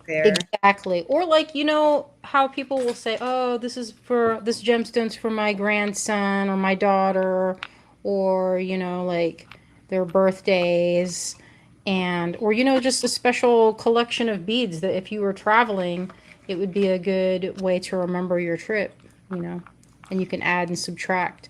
there. Exactly. Or like, you know, how people will say, oh, this gemstone's for my grandson or my daughter, or, you know, like their birthdays, or, you know, just a special collection of beads that if you were traveling, it would be a good way to remember your trip, you know, and you can add and subtract.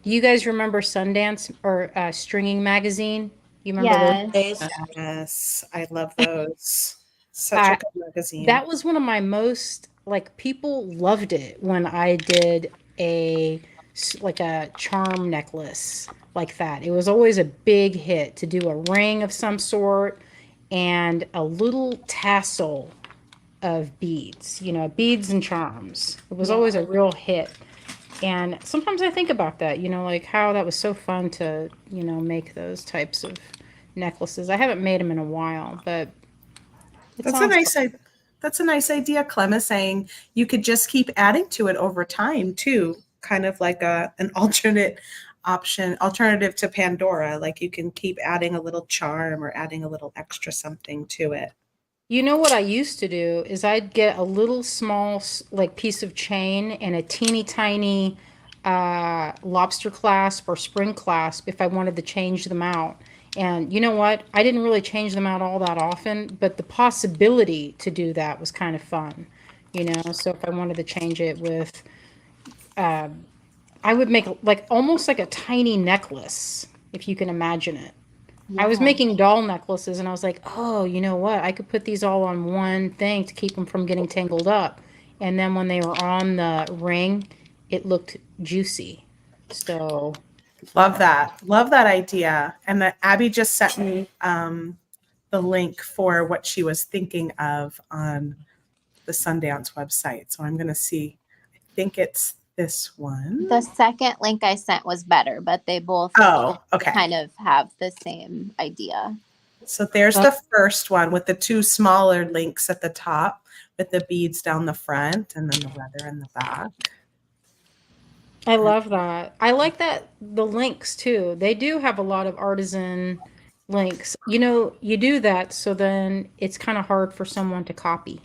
Do you guys remember Sundance or Stringing Magazine? You remember those days? Yes, I love those. Such a good magazine. That was one of my most, like, people loved it when I did a charm necklace like that. It was always a big hit to do a ring of some sort and a little tassel of beads, you know, beads and charms. It was always a real hit. And sometimes I think about that, you know, like how that was so fun to, you know, make those types of necklaces. I haven't made them in a while, but That's a nice idea, Clem, is saying you could just keep adding to it over time too, kind of like an alternative to Pandora. Like you can keep adding a little charm or adding a little extra something to it. You know what I used to do is I'd get a little small like piece of chain and a teeny tiny lobster clasp or spring clasp if I wanted to change them out. And you know what? I didn't really change them out all that often, but the possibility to do that was kind of fun, you know? So if I wanted to change it with, I would make like almost like a tiny necklace, if you can imagine it. I was making doll necklaces and I was like, oh, you know what? I could put these all on one thing to keep them from getting tangled up. And then when they were on the ring, it looked juicy. So Love that. Love that idea. And Abbi just sent me the link for what she was thinking of on the Sundance website. So I'm going to see. I think it's this one. The second link I sent was better, but they both Okay. kind of have the same idea. So there's the first one with the two smaller links at the top with the beads down the front and then the leather in the back. I love that. I like that the links too. They do have a lot of artisan links. You know, you do that so then it's kind of hard for someone to copy.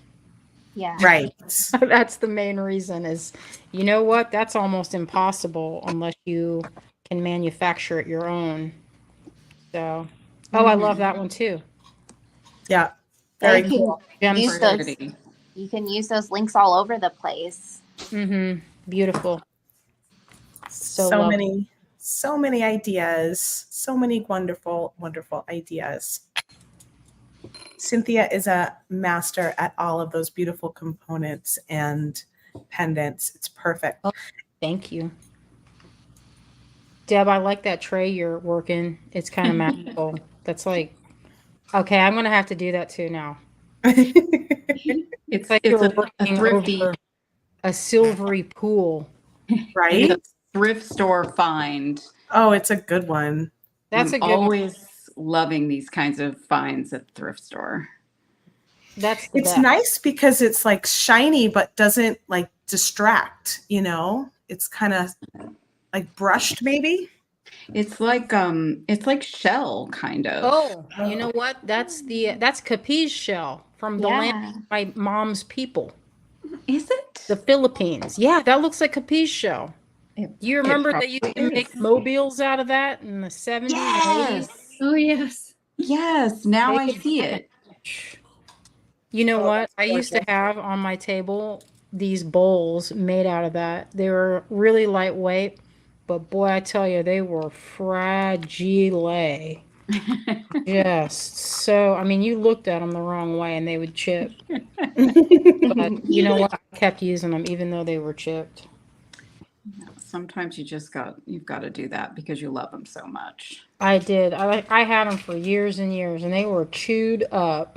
Yeah. Right. That's the main reason is, you know what? That's almost impossible unless you can manufacture it your own. So, oh, I love that one too. Yeah. Yeah, Very you can cool. use those. Pretty. You can use those links all over the place. Mm-hmm. Beautiful. So lovely. So many ideas. So many wonderful, wonderful ideas. Cynthia is a master at all of those beautiful components and pendants. It's perfect. Oh. Thank you. Deb, I like that tray you're working. It's kind of magical. That's like, okay, I'm going to have to do that too now. It's Like it's you're a working thrifty, over a silvery pool. Right? it's a thrift store find. Oh, it's a good one. That's I'm a good one. always loving these kinds of finds at the thrift store. That's the It's best. nice because it's like shiny but doesn't like distract, you know? It's kind of like brushed maybe. It's like shell kind of. Oh, you know what? That's Capiz shell from the land of my mom's people, Is it? the Philippines. Yeah, that looks like Capiz shell. Do you remember that you probably could make is. mobiles out of that in the 70s and 80s? Yes. Oh yes. Yes. Now They I could see make it. You know Oh, what? that's I used to gorgeous. have on my table these bowls made out of that. They were really lightweight, but boy, I tell you, they were fragile. Just so, I mean, you looked at them the wrong way and they would chip. But you know what? I kept using them even though they were chipped. Sometimes you've got to do that because you love them so much. I did. I had them for years and years and they were chewed up.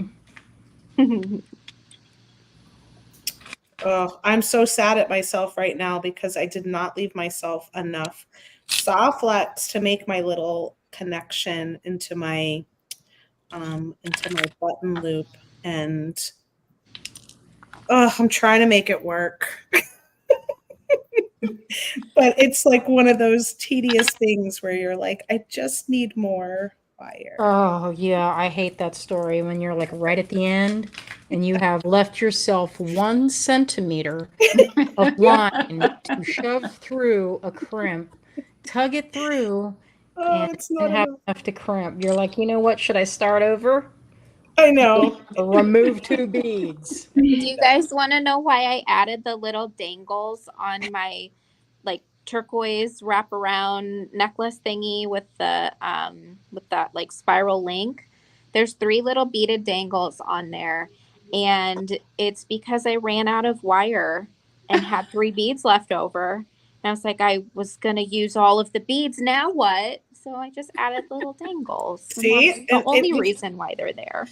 Oh, I'm so sad at myself right now because I did not leave myself enough soft flex to make my little connection into my button loop, and I'm trying to make it work. But it's like one of those tedious things where you're like, I just need more wire. Oh, yeah, I hate that story when you're like right at the end and you have left yourself 1 centimeter of line to shove through a crimp, tug it through, Oh, and it's not have enough. enough to crimp. You're like, you know what? Should I start over? I know. Remove 2 beads. Do you guys want to know why I added the little dangles on my like turquoise wraparound necklace thingy with that like spiral link? There's 3 little beaded dangles on there, and it's because I ran out of wire and had 3 beads left over. And I was like, I was gonna use all of the beads. Now what? So I just added little dangles. See? The only reason why they're there.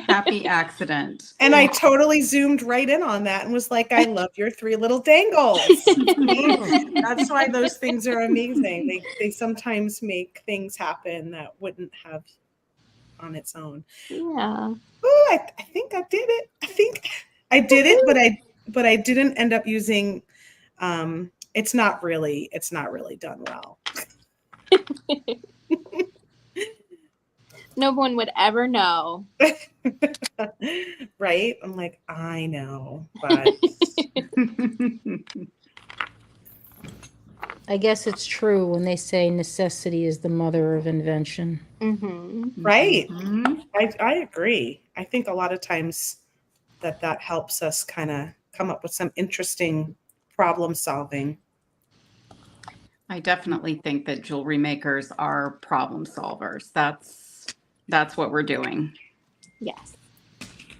Happy accident. And I totally zoomed right in on that and was like, I love your 3 little dangles. That's why those things are amazing. They sometimes make things happen that wouldn't have on its own. Yeah. Oh, I think I did it. I think I did it, but I didn't end up using it's not really done well. No one would ever know. Right? I'm like, I know, but I guess it's true when they say necessity is the mother of invention. Mm-hmm. right. Mhm. I agree. I think a lot of times that helps us kind of come up with some interesting problem solving. I definitely think that jewelry makers are problem solvers. That's what we're doing. Yes.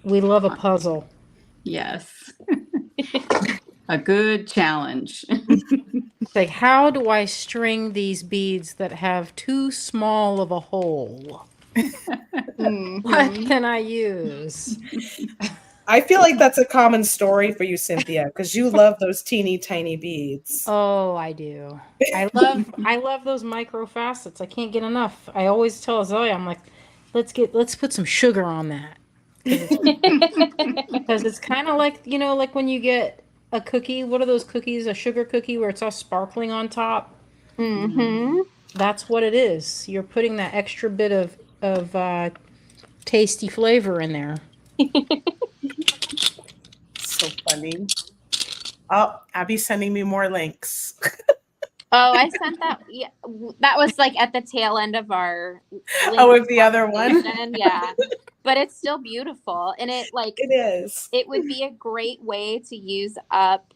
We love a puzzle. Yes. A good challenge. It's like, how do I string these beads that have too small of a hole? What can I use? I feel like that's a common story for you, Cynthia, because you love those teeny tiny beads. Oh, I do. I love those micro facets. I can't get enough. I always tell Azalea, I'm like, let's put some sugar on that. Because it's kind of like, you know, like when you get a cookie, what are those cookies? A sugar cookie where it's all sparkling on top. Mm-hmm. That's what it is. You're putting that extra bit of tasty flavor in there. So stunning. Oh, Abby's sending me more links. Oh, I sent that. Yeah, that was like at the tail end of our. Of the other one? Yeah, but it's still beautiful, and it is. It would be a great way to use up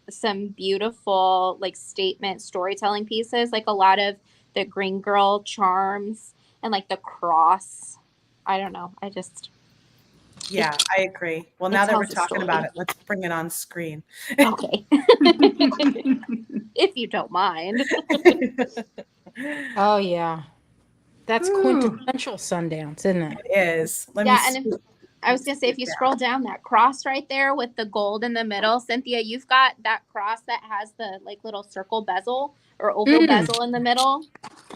some beautiful statement storytelling pieces, like a lot of the Green Girl charms and the cross. I don't know. Yeah, I agree. Well, now that we're tells a talking story. about it, let's bring it on screen. Okay. If you don't mind. Oh yeah, that's quintessential Sundance, isn't it? It is. Let me And see. I was going to say, if you scroll down, that cross right there with the gold in the middle, Cynthia, you've got that cross that has the little circle bezel or oval bezel in the middle.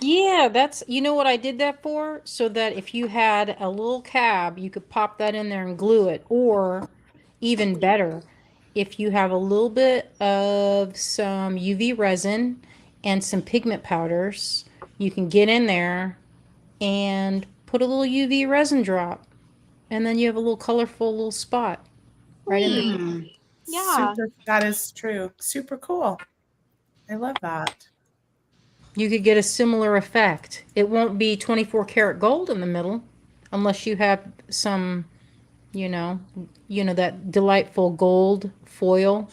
Yeah, you know what I did that for? So that if you had a little cab, you could pop that in there and glue it. Or even better, if you have a little bit of some UV resin and some pigment powders, you can get in there and put a little UV resin drop. And then you have a little colorful little spot right in there. Yeah. That is true. Super cool. I love that. You could get a similar effect. It won't be 24 karat gold in the middle unless you have some, that delightful gold foil.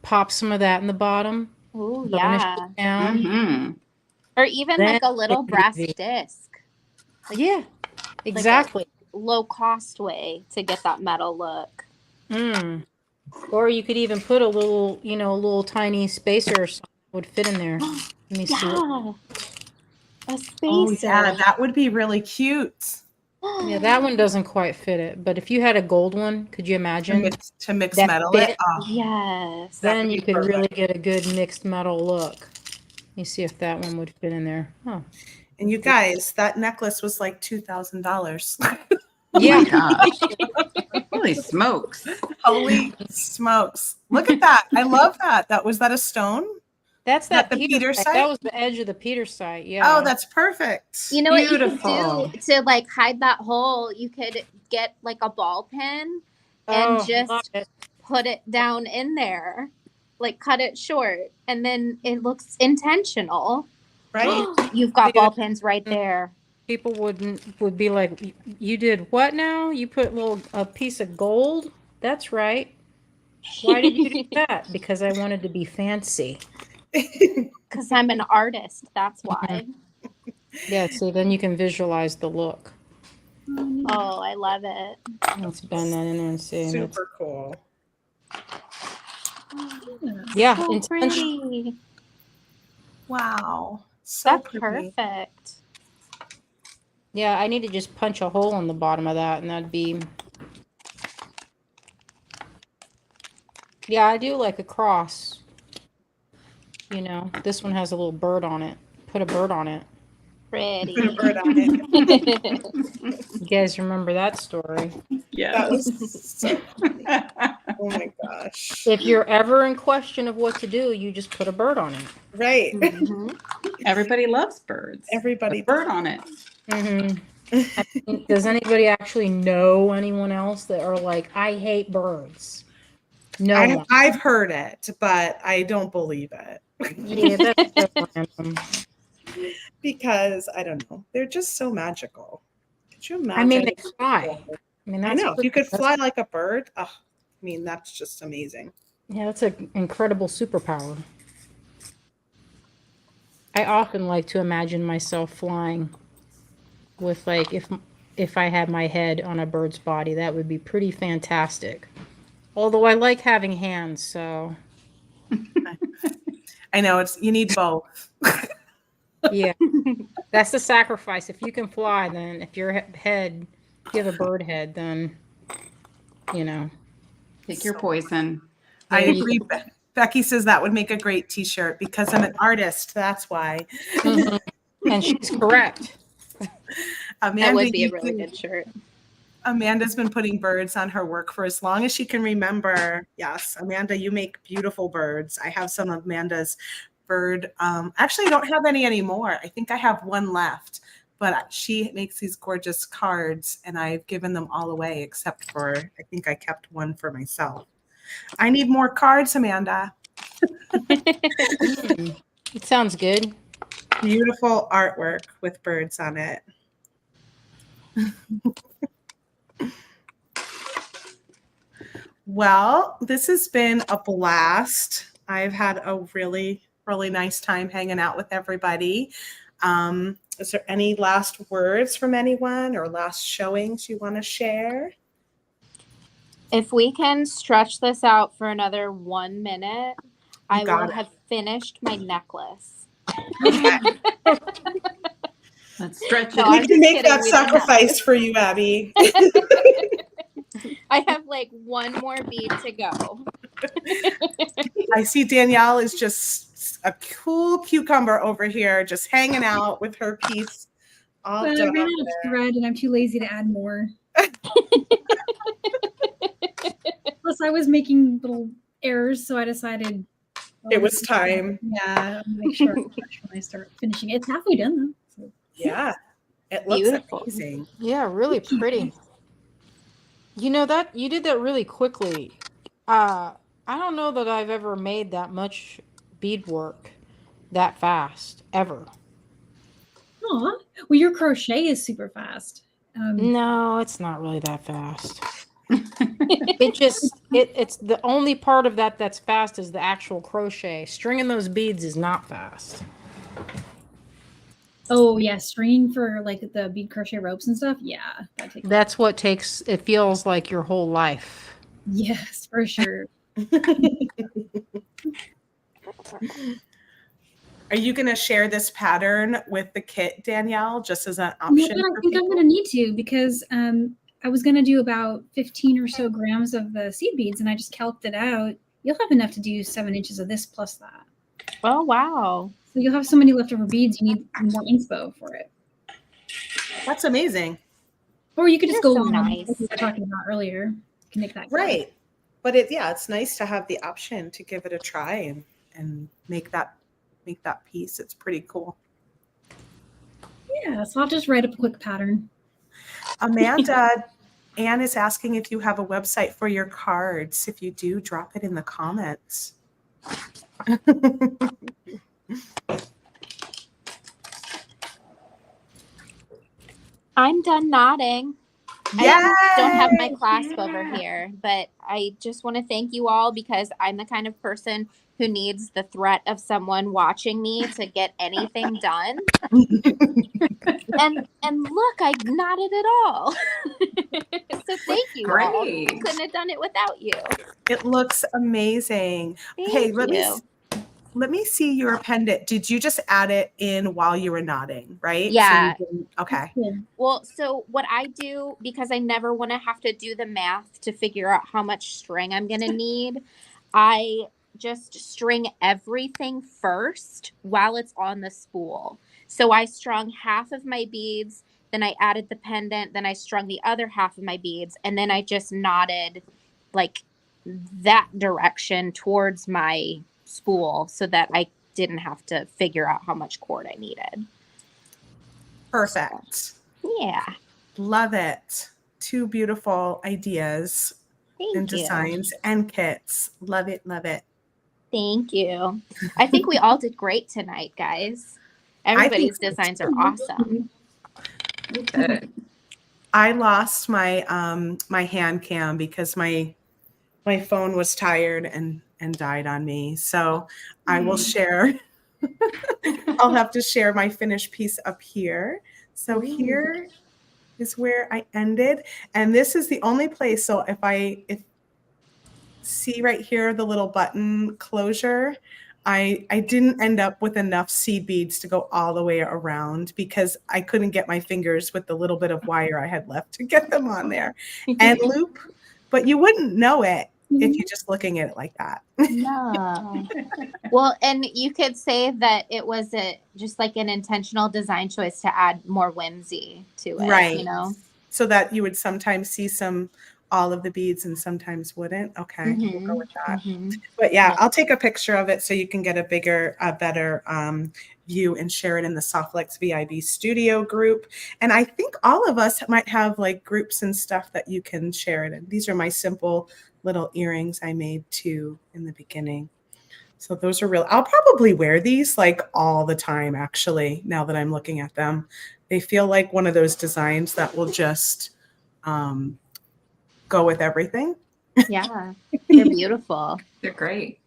Pop some of that in the bottom. Oh, Burnish yeah. it down. Mm-hmm. Or even Then a little brass UV. disc. Yeah, exactly. Low cost way to get that metal look. Or you could even put a little, a little tiny spacer or something would fit in there. Let me see. Yeah. A spacer. Oh, yeah, that would be really cute. Yeah, that one doesn't quite fit it. But if you had a gold one, could you imagine? To mix that metal fit? it. Oh, Yes. Then you could perfect. really get a good mixed metal look. Let me see if that one would fit in there. Oh. And you guys, that necklace was like $2,000. Oh Yeah. my gosh. Holy smokes. Holy smokes. Look at that. I love that. Was that a stone? That's That that the Peter Peter site. site? That was the edge of the Peter site. Yeah. Oh, that's perfect. You know what you Beautiful. could do to hide that hole? You could get a ball pen and love just it. put it down in there, cut it short, and then it looks intentional. Right? You've got Dude. ball pens right there. People would be like, you did what now? You put a piece of gold? That's right. Why did you do that? Because I wanted to be fancy. Because I'm an artist. That's why. Yeah, so then you can visualize the look. Oh, I love it. Let's bend that in there and see. Super cool. Yeah, So intentional. pretty. Wow. So That's pretty. perfect. Yeah, I need to just punch a hole in the bottom of that, and that'd be. Yeah, I do like a cross. This one has a little bird on it. Put a bird on it. Pretty. Put a bird on it. You guys remember that story? Yeah. That was so oh my gosh. If you're ever in question of what to do, you just put a bird on it. Right. Mhm. Everybody loves birds. Everybody. Put a bird on it. Does anybody actually know anyone else that are like, I hate birds? No one. I've heard it, but I don't believe it. Yeah, that's so random. Because I don't know. They're just so magical. Could you imagine? I mean, they fly. I That's know. If you could fly like a bird, I mean, that's just amazing. Yeah, that's an incredible superpower. I often like to imagine myself flying with if I had my head on a bird's body, that would be pretty fantastic. Although I like having hands, so I know you need both. yeah. That's the sacrifice. If you can fly, then if your head, if you have a bird head, then Pick your poison. I agree. Becky says that would make a great t-shirt because I'm an artist. That's why. Mhm. And she's correct. Amanda, That would be a really good shirt. Amanda's been putting birds on her work for as long as she can remember. Yes, Amanda, you make beautiful birds. I have some of Amanda's bird. Actually, I don't have any anymore. I think I have one left, but she makes these gorgeous cards, and I've given them all away except for I think I kept one for myself. I need more cards, Amanda. It sounds good. Beautiful artwork with birds on it. Well, this has been a blast. I've had a really, really nice time hanging out with everybody. Is there any last words from anyone or last showings you want to share? If we can stretch this out for another 1 minute, I will have finished my necklace. Let's stretch No, it. We I'm can just make kidding. that We don't have sacrifice for you, Abby. I have like one more bead to go. I see Danielle is just a cool cucumber over here, just hanging out with her piece all Well, I done. ran out of thread and I'm too lazy to add more. Plus, I was making little errors, so I decided It was time. Yeah, I'll make sure I'm fresh when I start finishing it. It's halfway done though. So. Yeah, it looks Beautiful. amazing. Yeah, really pretty. You know that you did that really quickly. I don't know that I've ever made that much beadwork that fast ever. Aw, well, your crochet is super fast. No, it's not really that fast. It's the only part of that that's fast is the actual crochet. Stringing those beads is not fast. Oh yeah, stringing for like the bead crochet ropes and stuff. Yeah, that takes. That's what takes. It feels like your whole life. Yes, for sure. Are you going to share this pattern with the kit, Danielle, just as an You option? know what, I think I'm gonna need to because I was gonna do about 15 or so grams of the seed beads, and I just calced it out. You'll have enough to do 7 inches of this plus that. Oh, wow. So you'll have so many leftover beads. You need more inspo for it, That's amazing. or you could just You're go so long, nice. like we were talking about earlier. You can make that go. Right. But it's nice to have the option to give it a try and make that piece. It's pretty cool. Yeah, so I'll just write up a quick pattern. Amanda, Anne is asking if you have a website for your cards. If you do, drop it in the comments. I'm done nodding. I don't have my clasp over here, but I just want to thank you all because I'm the kind of person who needs the threat of someone watching me to get anything done. and look, I nodded it all. So thank you all. Great. I couldn't have done it without you. It looks amazing. Thank you. Let me see your pendant. Did you just add it in while you were nodding, right? Yeah. Okay. Well, so what I do, because I never want to have to do the math to figure out how much string I'm going to need, I just string everything first while it's on the spool. So I strung half of my beads, then I added the pendant, then I strung the other half of my beads, and then I just knotted like that direction towards my spool so that I didn't have to figure out how much cord I needed. Perfect. Yeah. Love it. Two beautiful ideas and Thank you. designs and kits. Love it. Love it. Thank you. I think we all did great tonight, guys. Everybody's designs are awesome. Okay. I lost my my hand cam because my phone was tired and died on me. So I will share. I'll have to share my finished piece up here. So here is where I ended. And this is the only place. So if see right here, the little button closure, I didn't end up with enough seed beads to go all the way around because I couldn't get my fingers with the little bit of wire I had left to get them on there and loop, but you wouldn't know it if you're just looking at it like that. No. Well, and you could say that it was just like an intentional design choice to add more whimsy to it, Right. you know? So that you would sometimes see all of the beads and sometimes wouldn't. Okay, we'll go with that. But yeah, I'll take a picture of it so you can get a better view and share it in the Softlex VIB studio group. And I think all of us might have like groups and stuff that you can share it in. These are my simple little earrings I made too in the beginning. So those are real. I'll probably wear these like all the time, actually, now that I'm looking at them. They feel like one of those designs that will just go with everything. Yeah, they're beautiful. They're great.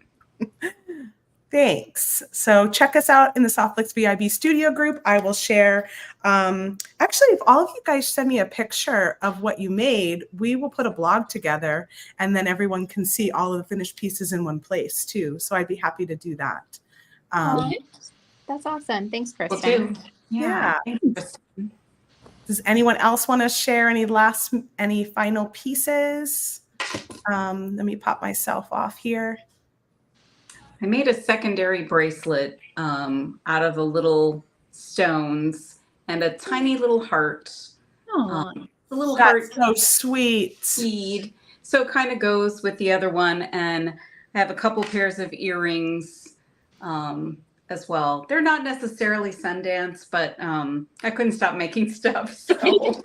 Thanks. So check us out in the Softflix BIB studio group. I will share. Actually, if all of you guys send me a picture of what you made, we will put a blog together and then everyone can see all of the finished pieces in one place too. So I'd be happy to do that. That's awesome. Thanks, Will Kristen. do. Yeah. Thank you, Kristen. Does anyone else want to share any final pieces? Let me pop myself off here. I made a secondary bracelet out of the little stones and a tiny little heart. Oh, The little That's heart so sweet. bead. So it kind of goes with the other one. And I have a couple pairs of earrings as well. They're not necessarily Sundance, but I couldn't stop making stuff. So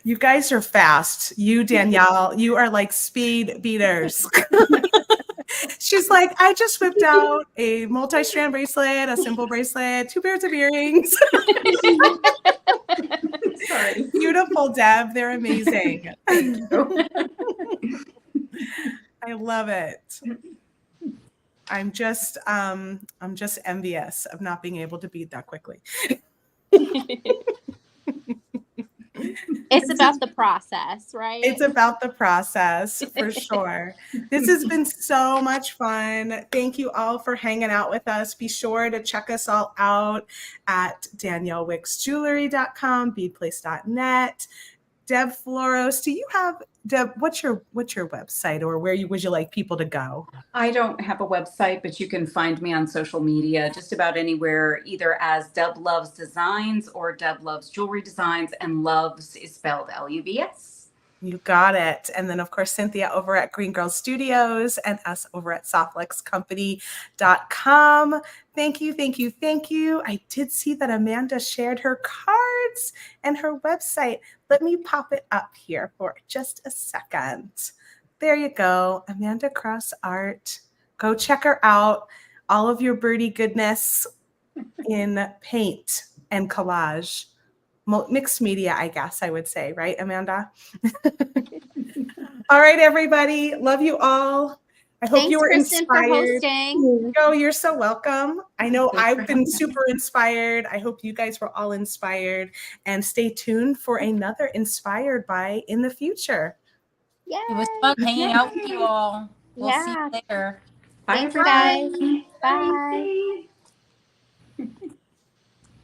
You guys are fast. You, Danielle, you are like speed beaters. She's like, I just whipped out a multi-strand bracelet, a simple bracelet, 2 pairs of earrings. sorry. Beautiful, Deb. They're amazing. Thank you. I love it. I'm just envious of not being able to bead that quickly. It's about the process, right? It's about the process for sure. This has been so much fun. Thank you all for hanging out with us. Be sure to check us all out at DanielleWickesJewelry.com, beadplace.net. Deb Floros, Deb, what's your website, or where would you like people to go? I don't have a website, but you can find me on social media, just about anywhere, either as Deb Loves Designs or Deb Loves Jewelry Designs, and Loves is spelled Luvs. You got it. And then, of course, Cynthia over at Green Girl Studios and us over at softflexcompany.com. Thank you, thank you, thank you. I did see that Amanda shared her cards and her website. Let me pop it up here for just a second. There you go. Amanda Cross Art. Go check her out. All of your birdie goodness in paint and collage. Mixed media, I guess I would say, right, Amanda? All right, everybody. Love you all. I hope Thanks, you were Kristen, inspired. for hosting. Oh, you're so welcome. I know I've been super inspired. I hope you guys were all inspired. And stay tuned for another Inspired By in the future. Yeah. It was fun hanging out with you all. We'll see Yeah. you later. Bye, Thanks, everybody. guys. Bye.